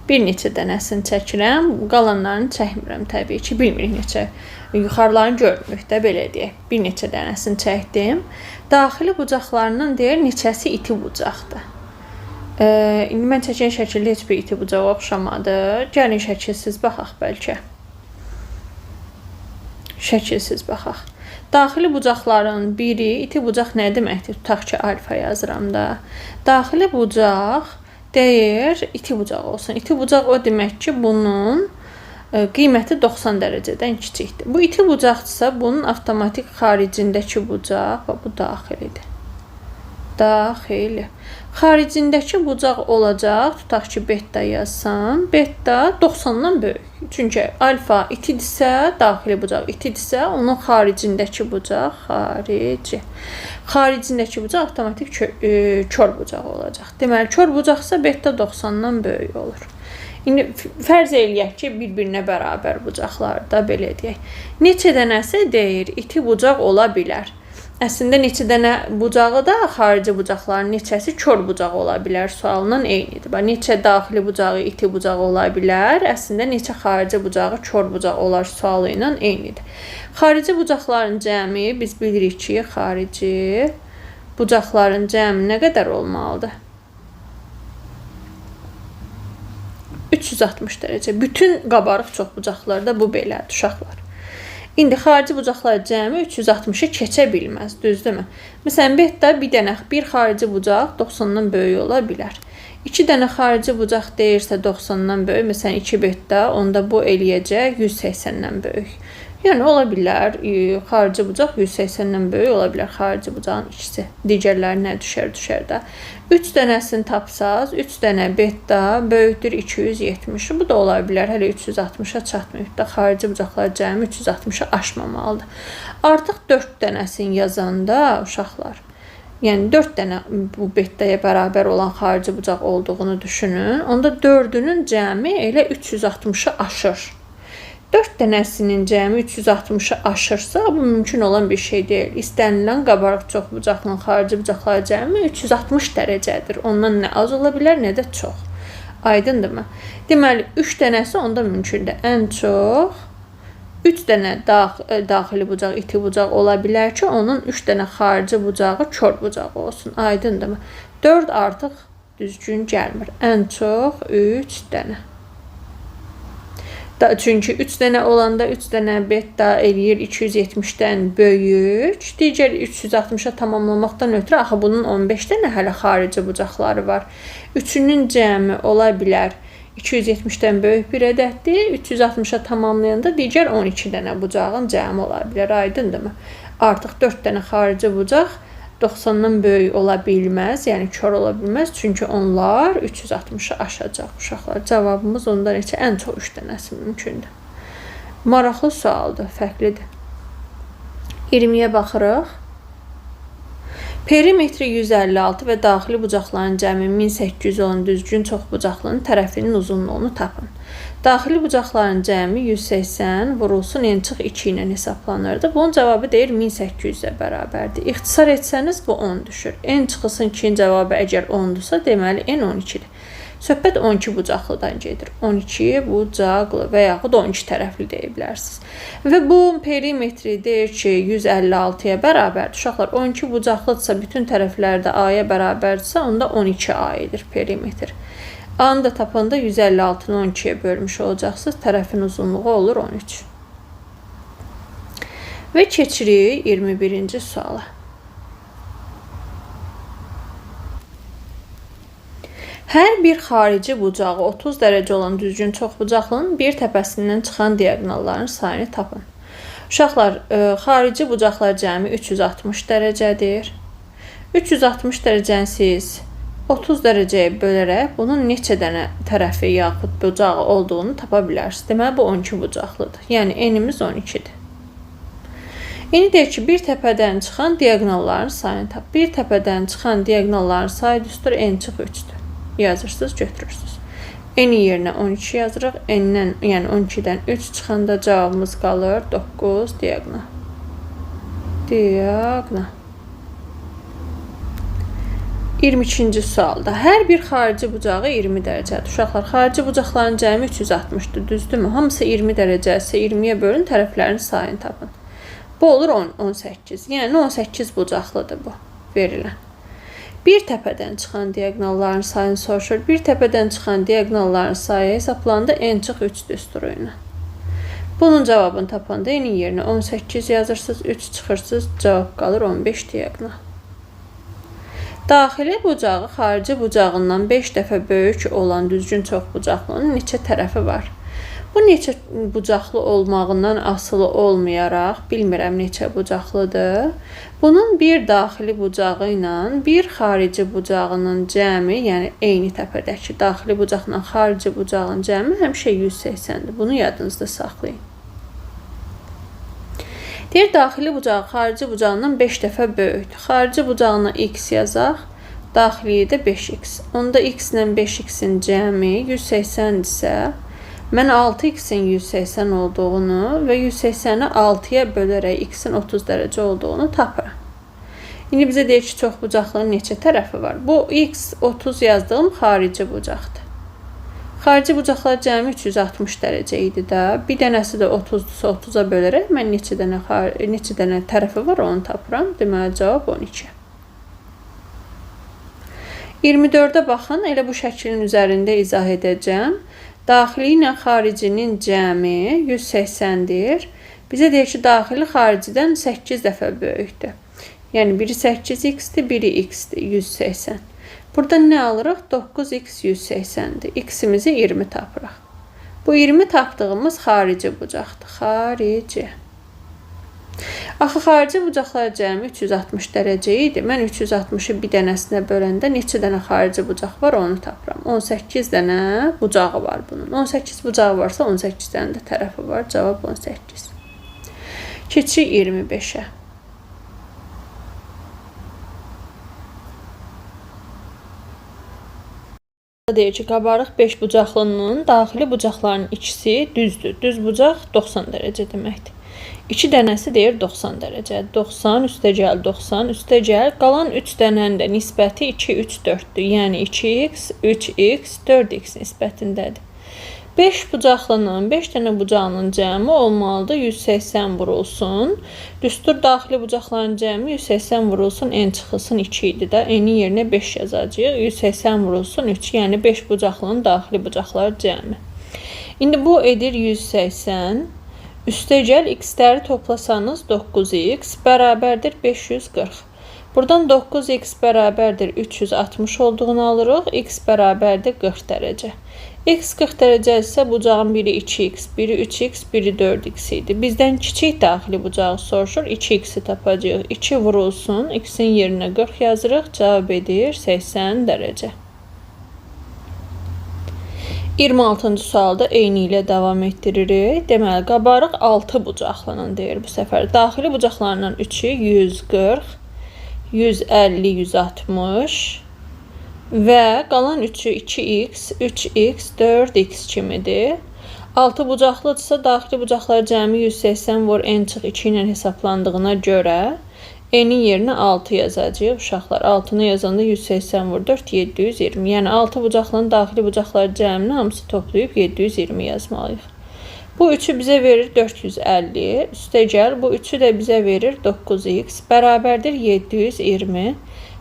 Bir neçə dənəsini çəkirəm, qalanlarını çəkmirəm təbii ki, bilmirik neçə. Yuxarılarını görmürük də, belə deyək. Bir neçə dənəsini çəkdim. Daxili bucaqlarından deyir, neçəsi iti bucaqdır. İndi mən çəkən şəkildə heç bir iti bucağa oxşamadı. Gəlin şəkilsiz baxaq bəlkə. Şəkilsiz baxaq. Daxili bucaqların biri, iti bucaq nə deməkdir? Tutaq ki, alfa yazıram da. Daxili bucaq deyir, iti bucaq olsun. İti bucaq o demək ki, bunun qiyməti 90 dərəcədən kiçikdir. Bu iti bucaqdırsa, bunun avtomatik xaricindəki bucaq, bu daxilidir. Daxili. Xaricindəki bucaq olacaq, tutaq ki, beta yazsam, beta 90-dan böyük. Çünki alfa itidirsə, daxili bucaq itidirsə, onun xaricindəki bucaq, xaricindəki bucaq avtomatik kör bucaq olacaq. Deməli, kör bucaqsa beta 90-dan böyük olur. İndi fərz eləyək ki, bir-birinə bərabər bucaqlar da belə deyək. Neçə dənəsi deyir, iti bucaq ola bilər. Əslində neçə dənə bucağı da xarici bucaqların neçəsi kör bucağı ola bilər sualından eynidir. Neçə daxili bucağı, iti bucağı ola bilər. Əslində neçə xarici bucağı kör bucaq olar sualı ilə eynidir. Xarici bucaqların cəmi biz bilirik ki, xarici bucaqların cəmi nə qədər olmalıdır? 360 dərəcə. Bütün qabarıq çoxbucaqlarda bu belədir uşaqlar. İndi xarici bucaqlar cəmi 360-ı keçə bilməz, düzdürmü? Məsələn, betdə bir xarici bucaq 90-dan böyük ola bilər. 2 dənə xarici bucaq deyirsə 90-dan böyük, məsələn 2 betdə, onda bu eləyəcək 180-dən böyük. Yəni ola bilər, xarici bucaq 180-dən böyük ola bilər xarici bucağın ikisi. Digərlərinə düşər də. 3 dənəsini tapsaz, 3 dənə betdə böyükdür 270. Bu da ola bilər, hələ 360-a çatmayıb da xarici bucaqlar cəmi 360-a aşmamalıdır. Artıq 4 dənəsini yazanda uşaqlar, yəni 4 dənə bu betdəyə bərabər olan xarici bucaq olduğunu düşünün. Onda 4-ünün cəmi elə 360-ı aşır. 4 dənəsinin cəmi 360-ı aşırsa, bu mümkün olan bir şey deyil. İstənilən qabarıq çoxbucaqlı xarici bucaqlar cəmi 360 dərəcədir. Ondan nə az ola bilər, nə də çox. Aydındırmı? Deməli, 3 dənəsi onda mümkündür. Ən çox 3 dənə daxili bucaq, iti bucaq ola bilər ki, onun 3 dənə xarici bucağı kör bucağı olsun. Aydındırmı? 4 artıq düzgün gəlmir. Ən çox 3 dənə. Çünki 3 dənə olanda 3 dənə betdə eləyir 270-dən böyük. Digər 360-a tamamlamaqdan ötürü axı bunun 15 dənə hələ xarici bucaqları var. 3-ünün cəmi ola bilər 270-dən böyük bir ədəddir. 360-a tamamlayanda digər 12 dənə bucağın cəmi ola bilər. Aydındırmı? Artıq 4 dənə xarici bucaq 90-dan böyük ola bilməz, yəni kör ola bilməz. Çünki onlar 360-ı aşacaq uşaqlar. Cavabımız onda neçə? Ən çox 3 dənəsi mümkündür. Maraqlı sualdır, fərqlidir. 20-yə baxırıq. Perimetri 156 və daxili bucaqların cəmi 1800 olan düzgün çoxbucaqlının tərəfinin uzunluğunu tapın. Daxili bucaqların cəmi 180 vurulsun en çıx 2 ilə hesablanırdı. Bunun cavabı deyir 1800-ə bərabərdir. İxtisar etsəniz bu 10 düşür. En çıxısın 2-nin cavabı əgər 10-dursa, deməli en 12-dir. Söhbət 12 bucaqlıdan gedir. 12 bucaqlı və yaxud 12 tərəfli deyə bilərsiniz. Və bu perimetri deyir ki, 156-ya bərabərdir. Uşaqlar, 12 bucaqlıdırsa, bütün tərəflərdə A-ya bərabərdirsə, onda 12 A-dir perimetr. A-nı da tapanda 156-nı 12-yə bölmüş olacaqsınız. Tərəfin uzunluğu olur 13. Və keçirik 21-ci suala. Hər bir xarici bucağı 30 dərəcə olan düzgün çoxbucaqlının bir təpəsindən çıxan diaqonalların sayını tapın. Uşaqlar, xarici bucaqlar cəmi 360 dərəcədir. 360 dərəcəni siz 30 dərəcəyə bölərək bunun neçə dənə tərəfi yaxud bucağı olduğunu tapa bilərsiniz. Deməli, bu 12 bucaqlıdır. Yəni, enimiz 12-dir. İndi deyək ki, bir təpədən çıxan diaqonalların sayını tap. Bir təpədən çıxan diaqonalların sayı düstur, en çıx 3-dür. Yazırsınız, götürürsünüz. Eni yerinə 12 yazırıq. Enindən, yəni 12-dən 3 çıxanda cavabımız qalır 9 diaqonal. Diaqonal. 22-ci sualda. Hər bir xarici bucağı 20 dərəcədir. Uşaqlar, xarici bucaqların cəmi 360-dır, düzdürmü? Hamısı 20 dərəcəsə 20-yə bölün, tərəflərin sayını tapın. Bu olur 18. Yəni 18 bucaqlıdır bu verilən. Bir təpədən çıxan diaqonalların sayını soruşur. Bir təpədən çıxan diaqonalların sayı hesablandı en çıx 3 düsturu ilə. Bunun cavabını tapanda enin yerinə 18 yazırsınız, 3 çıxırsınız, cavab qalır 15 diaqonal. Daxili bucağı xarici bucağından 5 dəfə böyük olan düzgün çoxbucaqlının neçə tərəfi var? Bu neçə bucaqlı olmağından asılı olmayaraq, bilmirəm neçə bucaqlıdır. Bunun bir daxili bucağı ilə bir xarici bucağının cəmi, yəni eyni təpədəki daxili bucaqla xarici bucağın cəmi həmişə 180-dir. Bunu yadınızda saxlayın. Deyir, daxili bucağı xarici bucağından 5 dəfə böyükdür. Xarici bucağına x yazaq, daxiliyə də 5x. Onda x ilə 5x-in cəmi 180-dirsə, mən 6x-in 180 olduğunu və 180-i 6-ya bölərək x-in 30 dərəcə olduğunu tapıram. İndi bizə deyir ki, çoxbucaqlının neçə tərəfi var? Bu x 30 yazdığım xarici bucaqdır. Xarici bucaqlar cəmi 360 dərəcə idi də. Bir dənəsi də 30-dursa 30-a bölərək mən neçə dənə tərəfi var onu tapıram. Deməli cavab 12. 24-ə baxın, elə bu şəklin üzərində izah edəcəm. Daxili ilə xaricinin cəmi 180-dir. Bizə deyir ki, daxili xaricidən 8 dəfə böyükdür. Yəni biri 8x-dir, biri x-dir, 180. Burada nə alırıq? 9x 180-dir. X-imizi 20 tapırıq. Bu 20 tapdığımız xarici bucaqdır. Xarici. Axı xarici bucaqlar cəmi 360 dərəcə idi. Mən 360-ı bir dənəsinə böləndə neçə dənə xarici bucaq var onu tapıram. 18 dənə bucağı var bunun. 18 bucağı varsa 18 dənə də tərəfi var. Cavab 18. Keçirik 25-ə. Deyir ki, qabarıq 5 bucaqlının daxili bucaqlarının ikisi düzdür. Düz bucaq 90 dərəcə deməkdir. 2 dənəsi deyir 90 dərəcə. 90 üstəgəl 90 üstəgəl. Qalan 3 dənənin də nisbəti 2, 3, 4-dür. Yəni 2x, 3x, 4x nisbətindədir. 5 bucaqlının 5 dənə bucağının cəmi olmalıdır 180 vurulsun. Düstur daxili bucaqların cəmi 180 vurulsun n çıxılsın 2 idi də. N-in yerinə 5 yazacağıq. 180 vurulsun 3. Yəni 5 bucaqlının daxili bucaqlar cəmi. İndi bu edir 180. Üstəgəl x-ləri toplasanız 9x bərabərdir 540. Buradan 9x bərabərdir 360 olduğunu alırıq. X bərabərdir 40 dərəcə. X 40 dərəcə isə bucağın biri 2x, biri 3x, biri 4x idi. Bizdən kiçik daxili bucağı soruşur. 2x-i tapacağıq. 2 vurulsun. X-in yerinə 40 yazırıq. Cavab edir 80 dərəcə. 26-cı sualda eyni ilə davam etdiririk. Deməli, qabarıq 6 bucaqlının deyir bu səfər. Daxili bucaqlarından 3-ü 140, 150, 160 və qalan 3-ü 2x, 3x, 4x kimidir. 6 bucaqlıdırsa, daxili bucaqlar cəmi 180 vur n çıx 2 ilə hesablandığına görə n-in yerinə 6 yazacağıq. Uşaqlar 6-nı yazanda 180 vur 4, 720. Yəni 6 bucaqlının daxili bucaqlar cəmini hamısı toplayıb 720 yazmalıyıq. Bu 3-ü bizə verir 450. Üstəgəl bu 3-ü də bizə verir 9x bərabərdir 720.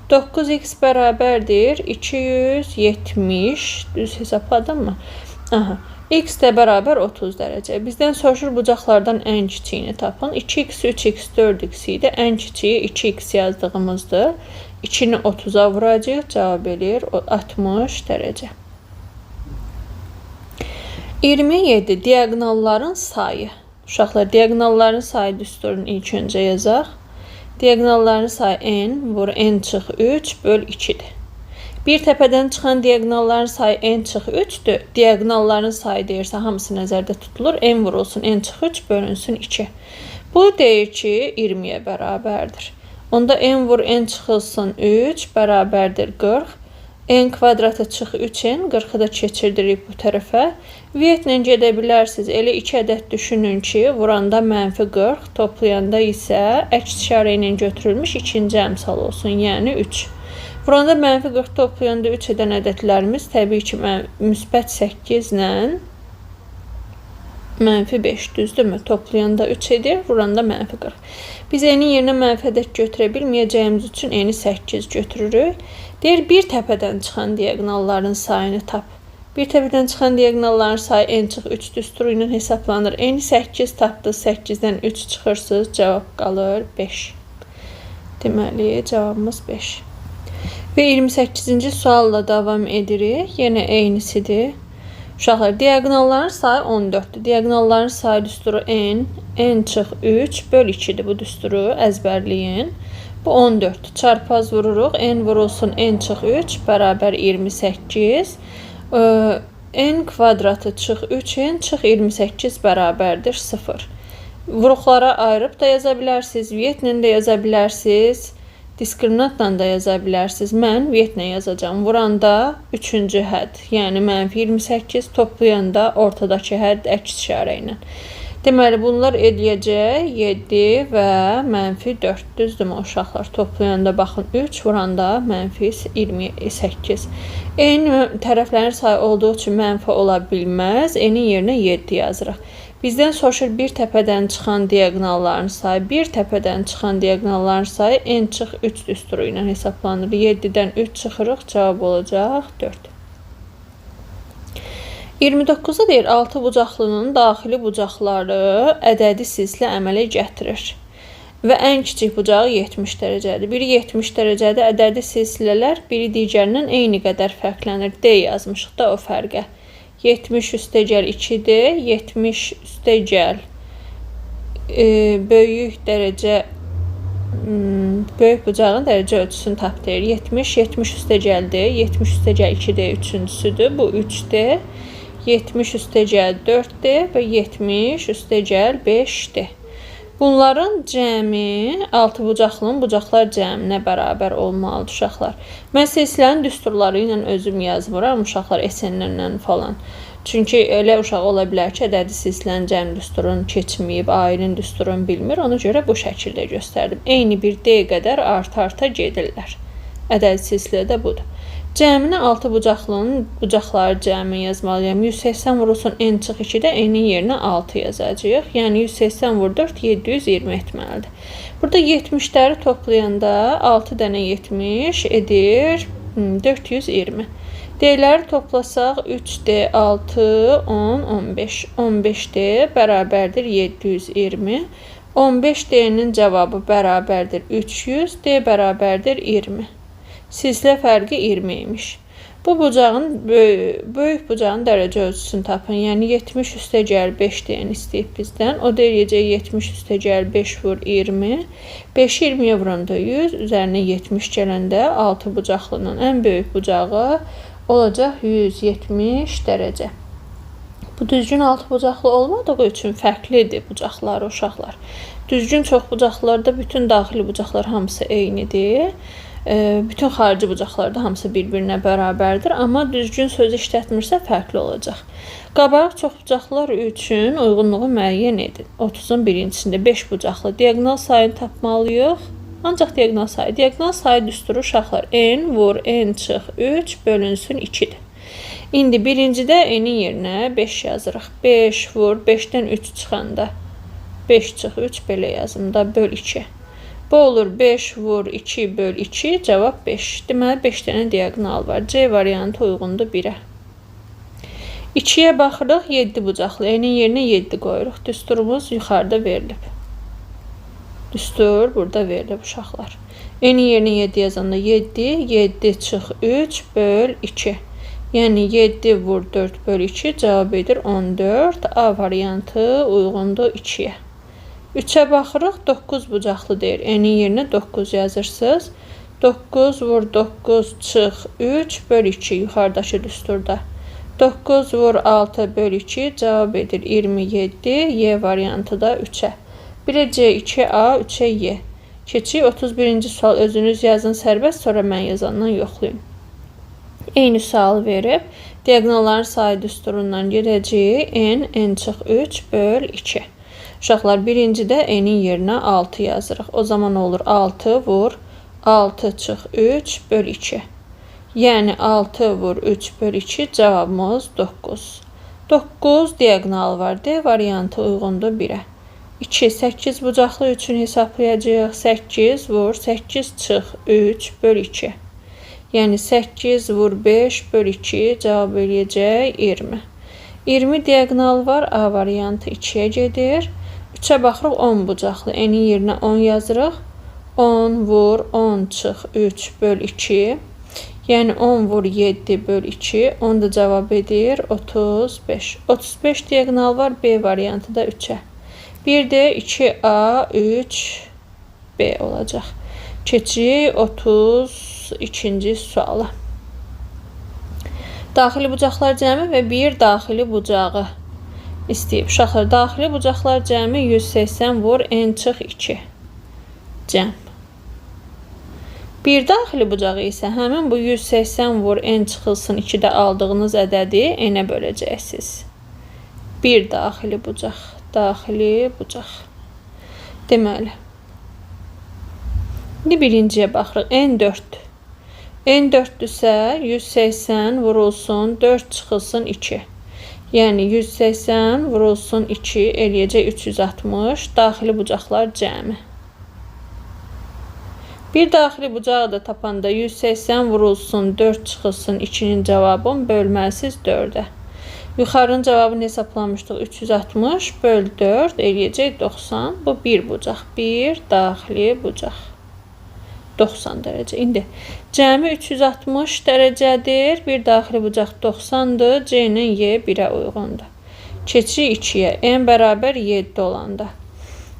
9x bərabərdir 270. Düz hesapladım mı? Aha. X də bərabər 30 dərəcə. Bizdən soruşur bucaqlardan ən kiçiyini tapın. 2x, 3x, 4x idi. Ən kiçiyi 2x yazdığımızdır. 2-ni 30-a vuracaq. Cavab edir 60 dərəcə. 27. Diaqonalların sayı. Uşaqlar, diaqonalların sayı düsturunu ilk öncə yazaq. Diaqonalların sayı n vur n çıx 3 böl 2-dir. Bir təpədən çıxan diaqonalların sayı n çıx 3-dür. Diaqonalların sayı deyirsə hamısı nəzərdə tutulur. N vurulsun n çıx 3 bölünsün 2. Bu deyir ki 20-yə bərabərdir. Onda n vur n çıxılsın 3 bərabərdir 40. N kvadratı çıx 3n. 40-ı da keçirdirik bu tərəfə. Vietlə gedə bilərsiniz. Elə 2 ədəd düşünün ki vuranda mənfi 40. Toplayanda isə əks işarə ilə götürülmüş ikinci əmsal olsun. Yəni 3. Burada mənfi 40 toplayanda 3 edən ədədlərimiz təbii ki müsbət 8 ilə mənfi 5 düzdürmü? Toplayanda 3 edir, vuranda mənfi 40. Biz n-in yerinə mənfi ədəd götürə bilməyəcəyimiz üçün n-i 8 götürürük. Deyir, bir təpədən çıxan diaqonalların sayını tap. Bir təpədən çıxan diaqonalların sayı n çıx 3 düsturu ilə hesablanır. N-i 8 tapdı, 8-dən 3 çıxırsınız, cavab qalır 5. Deməli, cavabımız 5. Və 28-ci sualla davam edirik. Yenə eynisidir. Uşaqlar, diaqonalların sayı 14-dür. Diaqonalların sayı düsturu n çıx 3 böl 2-dir. Bu düsturu əzbərləyin. Bu 14-dür. Çarpaz vururuq. N vurulsun n çıx 3 bərabər 28. N kvadratı çıx 3n çıx 28 bərabərdir 0. Vuruqlara ayırıb da yaza bilərsiniz. Vietlə də yaza bilərsiniz. Diskriminantla da yaza bilərsiniz. Mən vietlə yazacağım. Vuranda 3-cü hədd, yəni mənfi 28, toplayanda ortadakı hədd əks işarə ilə. Deməli, bunlar eləyəcək 7 və -4. Düzdürmü uşaqlar? Toplayanda baxın 3, vuranda -28. Eyni tərəflərin sayı olduğu üçün mənfi ola bilməz. N-in yerinə 7 yazırıq. Bizdən soruşur bir təpədən çıxan diaqonalların sayı. Bir təpədən çıxan diaqonalların sayı n-3 düsturu ilə hesablanır. 7-dən 3 çıxırıq, cavab olacaq 4. 29-da deyir, 6 bucaqlının daxili bucaqları ədədi silsilə əmələ gətirir. Və ən kiçik bucağı 70 dərəcədir. Biri 70 dərəcədə ədədi silsilələr biri digərindən eyni qədər fərqlənir. D yazmışıq da o fərqə. 70 üstəgəl 2-dir. 70 üstəgəl böyük bucağın dərəcə ölçüsünü tap deyir. 70 üstəgəldir. 70 üstəgəl 2-dir, üçüncüsüdür. Bu 3-dir. 70 üstəgəl 4-dir və 70 üstəgəl 5-dir. Bunların cəmi 6 bucaqlının bucaqlar cəminə bərabər olmalıdır uşaqlar. Mən silsilənin düsturları ilə özüm yazmıram uşaqlar SN-lə falan. Çünki elə uşaq ola bilər ki, ədədi silsilənin cəm düsturunu keçməyib, ailin düsturunu bilmir. Ona görə bu şəkildə göstərdim. Eyni bir D qədər arta-arta gedirlər. Ədədi silsilə də budur. Cəminə 6 bucaqlının bucaqları cəmi yazmalıyam. 180 vurulsun n-2-də n-in yerinə 6 yazacağıq. Yəni 180 vur 4, 720 etməlidir. Burada 70'ləri toplayanda 6 dənə 70 edir 420. D-ləri toplasaq 3D, 6, 10, 15. 15D bərabərdir 720. 15D'nin cavabı bərabərdir 300. D bərabərdir 20. Silsilə fərqi 20 imiş. Bu bucağın, böyük bucağın dərəcə ölçüsünü tapın. Yəni 70 üstəgəl 5 deyən istəyib bizdən. O da eləyəcək 70 üstəgəl 5 vur 20. 5 20-yə vuranda 100. Üzərinə 70 gələndə 6 bucaqlının ən böyük bucağı olacaq 170 dərəcə. Bu düzgün 6 bucaqlı olmadığı üçün fərqlidir bucaqları uşaqlar. Düzgün çox bucaqlarda bütün daxili bucaqlar hamısı eynidir. Bütün xarici bucaqlarda hamısı bir-birinə bərabərdir. Amma düzgün söz işlətmirsə fərqli olacaq. Qabarıq çox bucaqlar üçün uyğunluğu müəyyən edin. 30-un birincisində 5 bucaqlı diaqonal sayını tapmalıyıq. Ancaq diaqonal sayı. Diaqonal sayı düsturu uşaqlar n vur n çıx 3 bölünsün 2-dir. İndi birincidə n-in yerinə 5 yazırıq. 5 vur 5-dən 3 çıxanda 5 çıx 3 belə yazım da böl 2. Bu olur 5 vur 2 böl 2, cavab 5. Deməli 5 dənə diaqonal var. C variantı uyğundur 1-ə. 2-yə baxırıq, 7 bucaqlı. N-in yerinə 7 qoyuruq. Düsturumuz yuxarıda verilib. Düstur burada verilib uşaqlar. N-in yerinə 7 yazanda 7, 7 çıx 3 böl 2. Yəni 7 vur 4 böl 2 cavab edir 14. A variantı uyğundur 2-yə. 3-ə baxırıq, 9 bucaqlı deyir. N-in yerinə 9 yazırsınız. 9 vur 9 çıx 3 böl 2 yuxarıdakı düsturda. 9 vur 6 böl 2 cavab edir 27. Y variantı da 3-ə. 1-ə C, 2A, 3-ə Y. Keçik 31-ci sual özünüz yazın sərbəst, sonra mən yazandan yoxlayın. Eyni sual verib, diaqonalların sayı düsturundan gedəcək n çıx 3 böl 2. Uşaqlar birincidə n-in yerinə 6 yazırıq. O zaman olur 6 vur 6 çıx 3 böl 2. Yəni 6 vur 3 böl 2 cavabımız 9. 9 diaqonal var. D variantı uyğundur 1-ə. 2, 8 bucaqlı üçün hesablayacağıq. 8 vur 8 çıx 3 böl 2. Yəni 8 vur 5 böl 2 cavab eləyəcək 20. 20 diaqonal var. A variantı 2-yə gedir. 3-ə baxırıq 10 bucaqlı. N-in yerinə 10 yazırıq. 10 vur 10 çıx 3 böl 2. Yəni 10 vur 7 böl 2. 10 da cavab edir 35. 35 diaqonal var. B variantı da 3-ə. Bir də 2A 3B olacaq. Keçirik 32-ci suala. Daxili bucaqlar cəmi və bir daxili bucağı istəyib. Uşaqlar, daxili bucaqlar cəmi 180 vur n çıx 2. Cəm. Bir daxili bucağı isə həmin bu 180 vur n çıxılsın 2-də aldığınız ədədi n-ə böləcəksiniz. Bir daxili bucaq. daxili bucaq. Deməli, indi birinciyə baxırıq. N4. N4-dürsə 180 vurulsun 4 çıxılsın 2. Yəni 180 vurulsun 2 eləyəcək 360. Daxili bucaqlar cəmi. Bir daxili bucağı da tapanda 180 vurulsun 4 çıxılsın 2-nin cavabın bölməsiz 4-ə. Yuxarının cavabını hesaplamışdıq. 360 böl 4 eləyəcək 90. Bu bir bucaq. Bir daxili bucaq. 90 dərəcə. İndi cəmi 360 dərəcədir. Bir daxili bucaq 90-dır. C ilə Y 1-ə uyğundur. Keçirik 2-yə. N bərabər 7 olanda.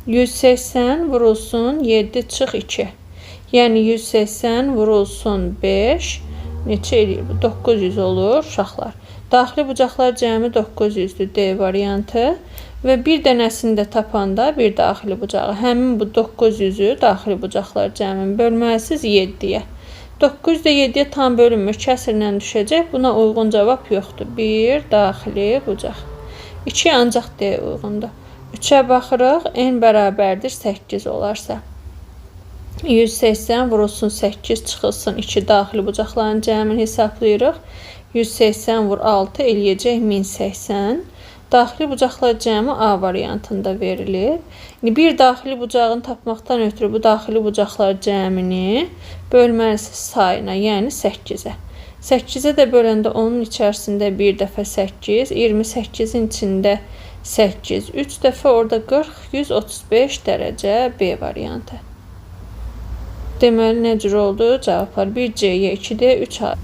180 vurulsun 7 çıx 2. Yəni 180 vurulsun 5. Neçə eləyir bu? 900 olur uşaqlar. Daxili bucaqlar cəmi 900-dür. D variantı. Və bir dənəsini də tapanda bir daxili bucağı. Həmin bu 900-ü daxili bucaqlar cəmin bölməsiz 7-yə. 900 də 7-yə tam bölünmür. Kəsrlə düşəcək. Buna uyğun cavab yoxdur. Bir daxili bucaq. 2 ancaq D uyğundur. 3-ə baxırıq. N bərabərdir 8 olarsa. 180 vurulsun 8 çıxılsın 2 daxili bucaqların cəmini hesablayırıq. 180 vur 6 eləyəcək 1080. Daxili bucaqlar cəmi A variantında verilir. Bir daxili bucağını tapmaqdan ötürü bu daxili bucaqlar cəmini bölməlisiz sayına, yəni 8-ə. 8-ə də böləndə onun içərisində bir dəfə 8, 28-in içində 8, 3 dəfə orada 40, 135 dərəcə B variantı. Deməli, nə cür oldu? Cavablar 1C-yə, 2D, 3A.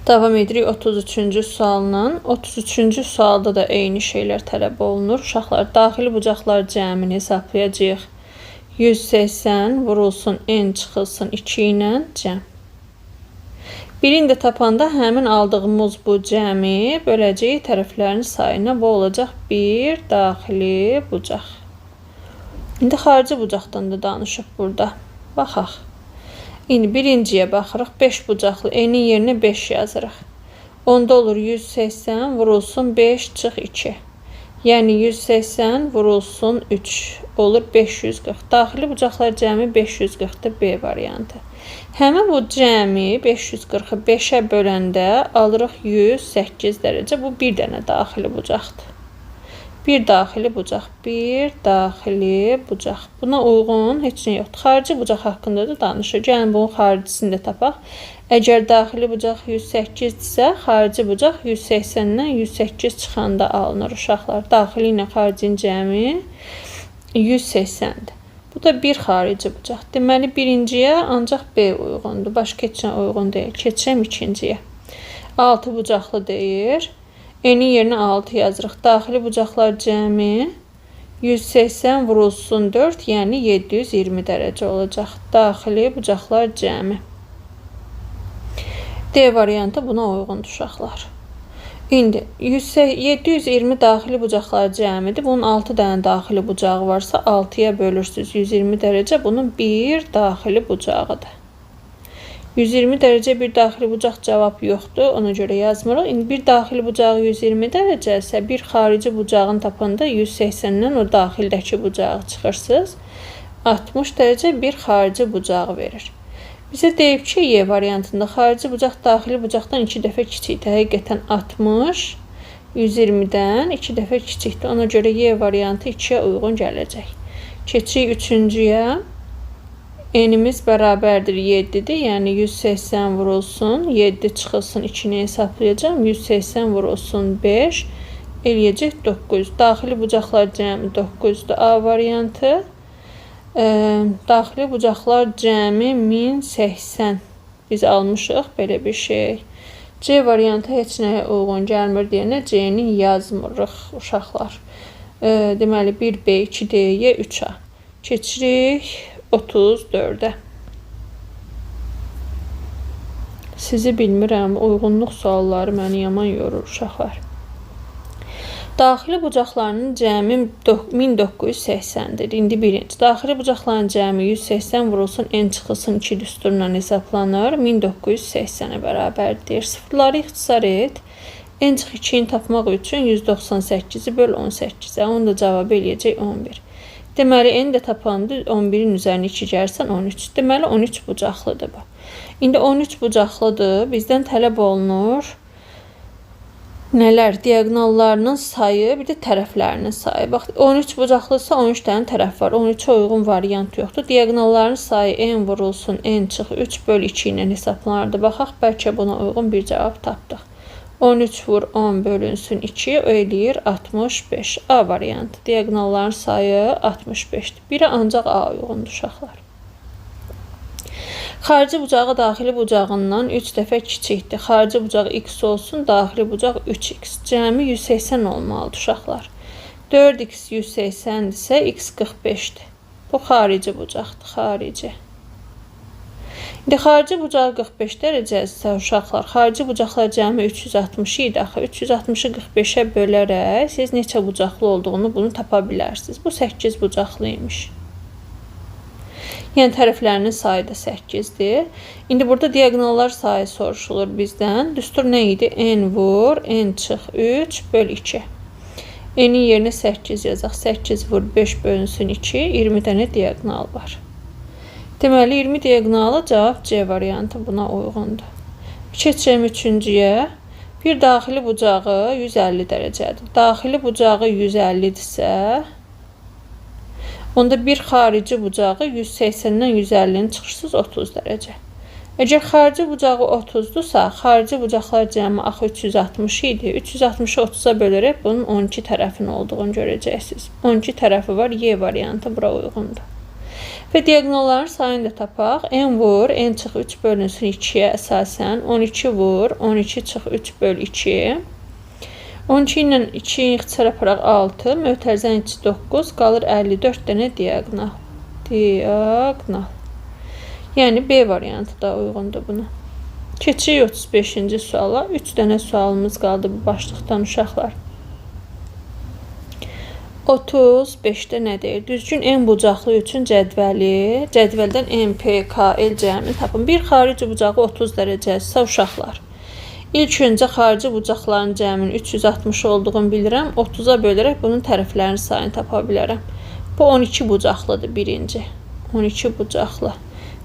Davam edirik 33-cü sualla. 33-cü sualda da eyni şeylər tələb olunur. Uşaqlar, daxili bucaqlar cəmini hesablayacağıq. 180 vurulsun N çıxılsın 2 ilə cəm. Birini də tapanda həmin aldığımız bu cəmi böləcəyi tərəflərin sayına bu olacaq 1 daxili bucaq. İndi xarici bucaqdan da danışıb burada. Baxaq. İndi birinciyə baxırıq. 5 bucaqlı N-in yerinə 5 yazırıq. Onda olur 180 vurulsun 5 çıx 2. Yəni 180 vurulsun 3 olur 540. Daxili bucaqlar cəmi 540-dır B variantı. Həmin bu cəmi 540-ı 5-ə böləndə alırıq 108 dərəcə. Bu bir dənə daxili bucaqdır. Bir daxili bucaq, bir daxili bucaq. Buna uyğun heç nə yoxdur. Xarici bucaq haqqında da danışır. Gəlin bunun xaricisini də tapaq. Əgər daxili bucaq 108-dirsə, xarici bucaq 180-dən 108 çıxanda alınır uşaqlar. Daxili ilə xaricinin cəmi 180-dir. Bu da bir xarici bucaq. Deməli, birinciyə ancaq B uyğundur. Başqa heç nə uyğun deyil. Keçirəm ikinciyə. 6 bucaqlı deyir. N-in yerinə 6 yazırıq. Daxili bucaqlar cəmi 180 vurulsun 4, yəni 720 dərəcə olacaq. Daxili bucaqlar cəmi. D variantı buna uyğundur uşaqlar. İndi 720 daxili bucaqlar cəmidir. Bunun 6 dənə daxili bucağı varsa 6-ya bölürsünüz 120 dərəcə. Bunun bir daxili bucağıdır. 120 dərəcə bir daxili bucaq cavab yoxdur. Ona görə yazmırıq. İndi bir daxili bucağı 120 dərəcə isə bir xarici bucağını tapanda 180-dən o daxildəki bucağı çıxırsınız. 60 dərəcə bir xarici bucağı verir. Bizə deyib ki, Y variantında xarici bucaq daxili bucaqdan 2 dəfə kiçikdir. Həqiqətən 60 120-dən 2 dəfə kiçikdir. Ona görə Y variantı 2-yə uyğun gələcək. Keçirik üçüncüyə. N-imiz bərabərdir 7-dir. Yəni 180 vurulsun 7 çıxılsın 2-ni hesablayacağım. 180 vurulsun 5 eləyəcək 900. Daxili bucaqlar cəmi 900-dür. A variantı. Daxili bucaqlar cəmi 1080. Biz almışıq belə bir şey. C variantı heç nəyə uyğun gəlmir deyənə C-ni yazmırıq uşaqlar. Deməli 1B, 2D-yə 3A. Keçirik 34-ə. Sizi bilmirəm, uyğunluq sualları məni yaman yorur uşaqlar. Daxili bucaqlarının cəmi 1980-dir. İndi birinci. Daxili bucaqların cəmi 180 vurulsun N çıxılsın 2 düsturla hesablanır. 1980-ə bərabərdir. Sıfırları ixtisar et. En çıx 2-ni tapmaq üçün 198-i böl 18-ə. Onun da cavabı eləyəcək 11. Deməli, n də tapandı 11-in üzərinə 2 gəlsən 13. Deməli, 13 bucaqlıdır bu. İndi 13 bucaqlıdır. Bizdən tələb olunur. Nələr? Diagonallarının sayı, bir də tərəflərinin sayı. Bax, 13 bucaqlıdırsa 13 dənə tərəf var. 13-ə uyğun variant yoxdur. Diagonalların sayı n vurulsun, n çıx 3 böl 2 ilə hesablanırdı. Baxaq, bəlkə buna uyğun bir cavab tapdıq. 13 vur 10 bölünsün 2 eləyir 65. A variantı. Diagonalların sayı 65-dir. Biri ancaq A uyğundur uşaqlar. Xarici bucağı daxili bucağından 3 dəfə kiçikdir. Xarici bucağı x olsun, daxili bucaq 3x. Cəmi 180 olmalıdır uşaqlar. 4x 180-dirsə x 45-dir. Bu xarici bucaqdır. Xarici. İndi xarici bucağı 45 dərəcədirsə uşaqlar, xarici bucaqlar cəmi 360 idi axı. 360-ı 45-ə bölərək siz neçə bucaqlı olduğunu bunu tapa bilərsiniz. Bu 8 bucaqlıymış. Yəni tərəflərinin sayı da 8-dir. İndi burada diagonallar sayı soruşulur bizdən. Düstur nə idi? N vur, n çıx 3 böl 2. N'in yerinə 8 yazaq. 8 vur 5 bölünsün 2. 20 dənə diagonal var. Deməli, 20 diagonalı cavab C variantı buna uyğundur. Keçəcəm üçüncüyə. Bir daxili bucağı 150 dərəcədir. Daxili bucağı 150-dirsə, onda bir xarici bucağı 180-dən 150-ni çıxırsınız 30 dərəcə. Əgər xarici bucağı 30-dursa, xarici bucaqlar cəmi axı 360 idi. 360-ı 30-a bölərək bunun 12 tərəfin olduğunu görəcəksiniz. 12 tərəfi var, Y variantı bura uyğundur. Və diagonalların sayını da tapaq. N vur, n çıx 3 bölünsün 2-yə əsasən. 12 vur, 12 çıx 3 böl 2. 12 ilə 2-yi ixtisaraparaq 6. Mötərizənin içi 9. Qalır 54 dənə diagonal. Diagonal. Yəni B variantı da uyğundur buna. Keçirik 35-ci suala. 3 dənə sualımız qaldı bu başlıqdan uşaqlar. 35-də nə deyir? Düzgün n bucaqlı üçün cədvəldən n, p, k, l cəmini tapın. Bir xarici bucağı 30 dərəcədirsə uşaqlar. İlk öncə xarici bucaqların cəminin 360 olduğunu bilirəm. 30-a bölərək bunun tərəflərinin sayını tapa bilərəm. Bu 12 bucaqlıdır birinci. 12 bucaqlı.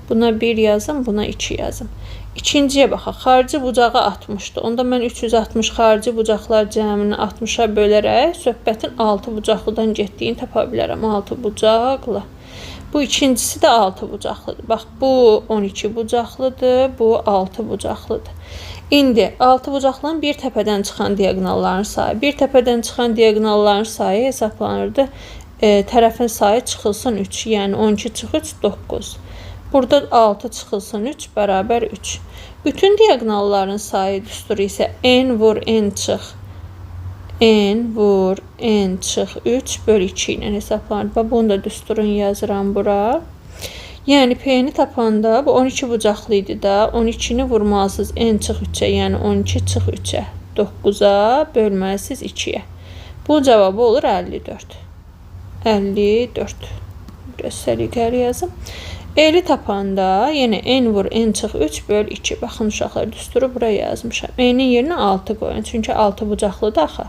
Buna 1 yazım, buna 2 yazım. İkinciyə baxaq. Xarici bucağı 60-dır. Onda mən 360 xarici bucaqlar cəmini 60-a bölərək söhbətin 6 bucaqlıdan getdiyini tapa bilərəm. 6 bucaqlı. Bu ikincisi də 6 bucaqlıdır. Bax, bu 12 bucaqlıdır, bu 6 bucaqlıdır. İndi 6 bucaqlının bir təpədən çıxan diagonalların sayı. Bir təpədən çıxan diagonalların sayı hesablanırdı. Tərəfin sayı çıxılsın 3. Yəni 12 çıx 3, 9. Burada 6 çıxılsın 3 bərabər 3. Bütün diagonalların sayı düsturu isə n vur n çıx. N vur n çıx 3 böl 2 ilə hesablanır. Bunu da düsturun yazıram bura. Yəni P-ni tapanda bu 12 bucaqlı idi da. 12-ni vurmalısınız n çıx 3-ə. Yəni 12 çıx 3-ə. 9-a bölməlisiniz 2-yə. Bu cavabı olur 54. 54. Biraz səliqəli yazım. L-i tapanda yenə n vur n çıx 3 böl 2. Baxın uşaqlar, düsturu buraya yazmışam. N-in yerinə 6 qoyun. Çünki 6 bucaqlıdır axı.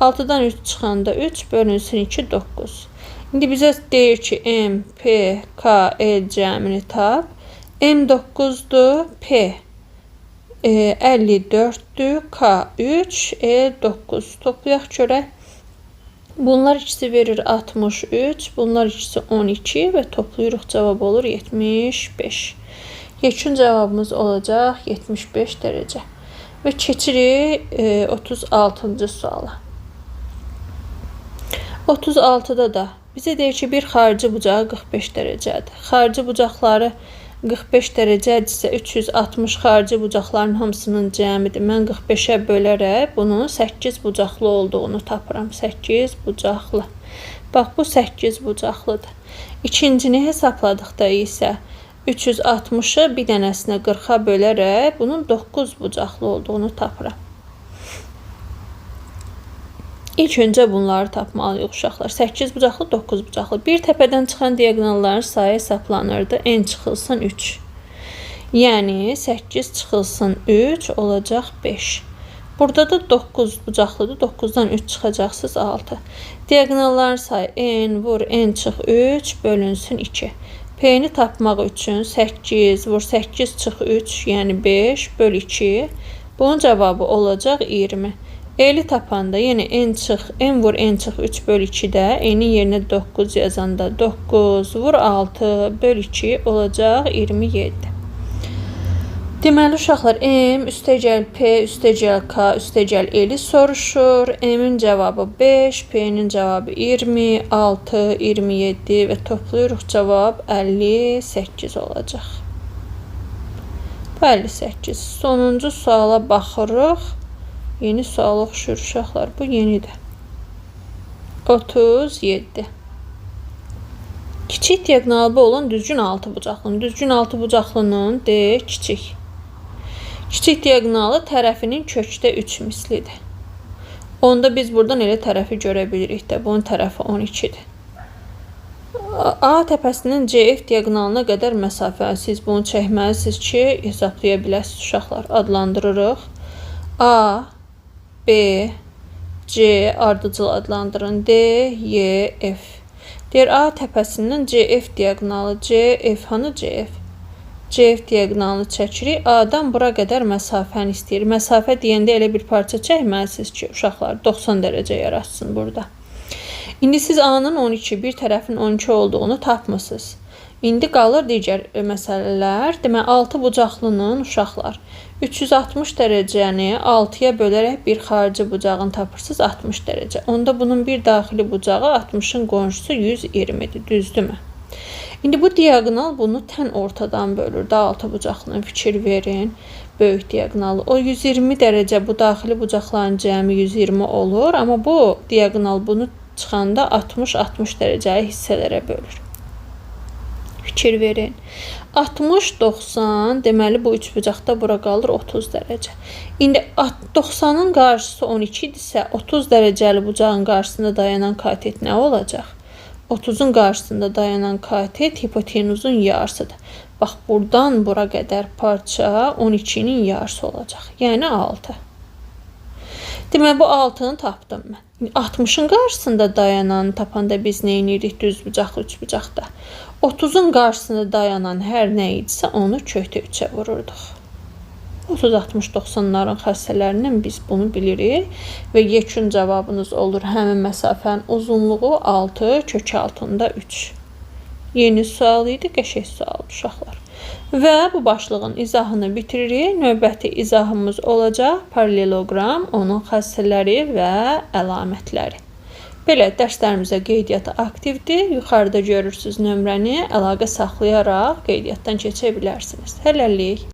6-dan 3 çıxanda 3 bölünsün 2, 9. İndi bizə deyir ki, M, P, K, L cəmini tap. M 9-dur, P 54-dür, K 3, L 9. Toplayaq görək. Bunlar ikisi verir 63, bunlar ikisi 12 və toplayırıq cavab olur 75. Yekun cavabımız olacaq 75 dərəcə. Və keçirik 36-cı suala. 36-da da bizə deyir ki, bir xarici bucağı 45 dərəcədir. Xarici bucaqları 45 dərəcədirsə 360 xarici bucaqların hamısının cəmidir. Mən 45-ə bölərək bunun 8 bucaqlı olduğunu tapıram. 8 bucaqlı. Bax, bu 8 bucaqlıdır. İkincini hesabladıqda isə 360-ı bir dənəsinə 40-a bölərək bunun 9 bucaqlı olduğunu tapıram. İlk öncə bunları tapmalıyıq uşaqlar. 8 bucaqlı, 9 bucaqlı. Bir təpədən çıxan diagonalların sayı hesablanırdı. N çıxılsın 3. Yəni 8 çıxılsın 3 olacaq 5. Burada da 9 bucaqlıdır. 9-dan 3 çıxacaqsınız 6. Diagonalların sayı n vur n çıx 3 bölünsün 2. P-ni tapmaq üçün 8 vur 8 çıx 3, yəni 5 böl 2. Bunun cavabı olacaq 20. E-li tapanda yenə n vur n çıx 3 böl 2-də n-in yerinə 9 yazanda 9 vur 6 böl 2 olacaq 27. Deməli uşaqlar M üstəgəl P üstəgəl K üstəgəl L-i soruşur. M-in cavabı 5, P-nin cavabı 20, 6, 27 və toplayırıq cavab 58 olacaq. Bu 58. Sonuncu suala baxırıq. Yeni sual oxşur uşaqlar. Bu yenidir. 37. Kiçik diagonalda olan düzgün 6 bucaqlının. Düzgün 6 bucaqlının D kiçik. Kiçik diagonalı tərəfinin kökdə 3 mislidir. Onda biz buradan elə tərəfi görə bilirik də. Bunun tərəfi 12-dir. A təpəsinin CF diagonalına qədər məsafə. Siz bunu çəkməlisiniz ki, hesablaya biləsiniz uşaqlar. Adlandırırıq. A, B, C ardıcıl adlandırın. D, Y, F. Deyir A təpəsindən CF diagonalı. CF hanı CF? CF diagonalını çəkirik. A-dan bura qədər məsafəni istəyir. Məsafə deyəndə elə bir parça çəkməlisiniz ki, uşaqlar 90 dərəcə yaratsın burada. İndi siz A-nın 12, bir tərəfin 12 olduğunu tapmısınız. İndi qalır digər məsələlər. Demək, 6 bucaqlının uşaqlar 360 dərəcəni 6-ya bölərək bir xarici bucağını tapırsınız 60 dərəcə. Onda bunun bir daxili bucağı 60-ın qonşusu 120-dir. Düzdürmü? İndi bu diagonal bunu tən ortadan bölür. Da 6 bucaqlının fikir verin. Böyük diagonalı. O 120 dərəcə bu daxili bucaqların cəmi 120 olur. Amma bu diagonal bunu çıxanda 60-60 dərəcəyi hissələrə bölür. Fikir verin. 60-90 deməli bu 3 bucaqda bura qalır 30 dərəcə. İndi 90-ın qarşısı 12 idisə 30 dərəcəli bucağın qarşısında dayanan katet nə olacaq? 30-un qarşısında dayanan katet hipotenuzun yarısıdır. Bax, buradan bura qədər parça 12-nin yarısı olacaq. Yəni 6. Deməli, bu 6-nı tapdım mən. 60-ın qarşısında dayanan tapanda biz nə edirik? Düz bucaqlı 3 bucaqda. 30-un qarşısında dayanan hər nə idisə onu kökdə 3-ə vururduq. 30, 60, 90-ların xəssələrindən biz bunu bilirik və yekun cavabınız olur həmin məsafənin uzunluğu 6 kök altında 3. Yeni sual idi, qəşəng sual uşaqlar. Və bu başlığın izahını bitiririk. Növbəti izahımız olacaq paraleloqram, onun xəssələri və əlamətləri. Belə dərslərimizə qeydiyyatı aktivdir. Yuxarıda görürsünüz nömrəni, əlaqə saxlayaraq qeydiyyatdan keçə bilərsiniz. Hələlik.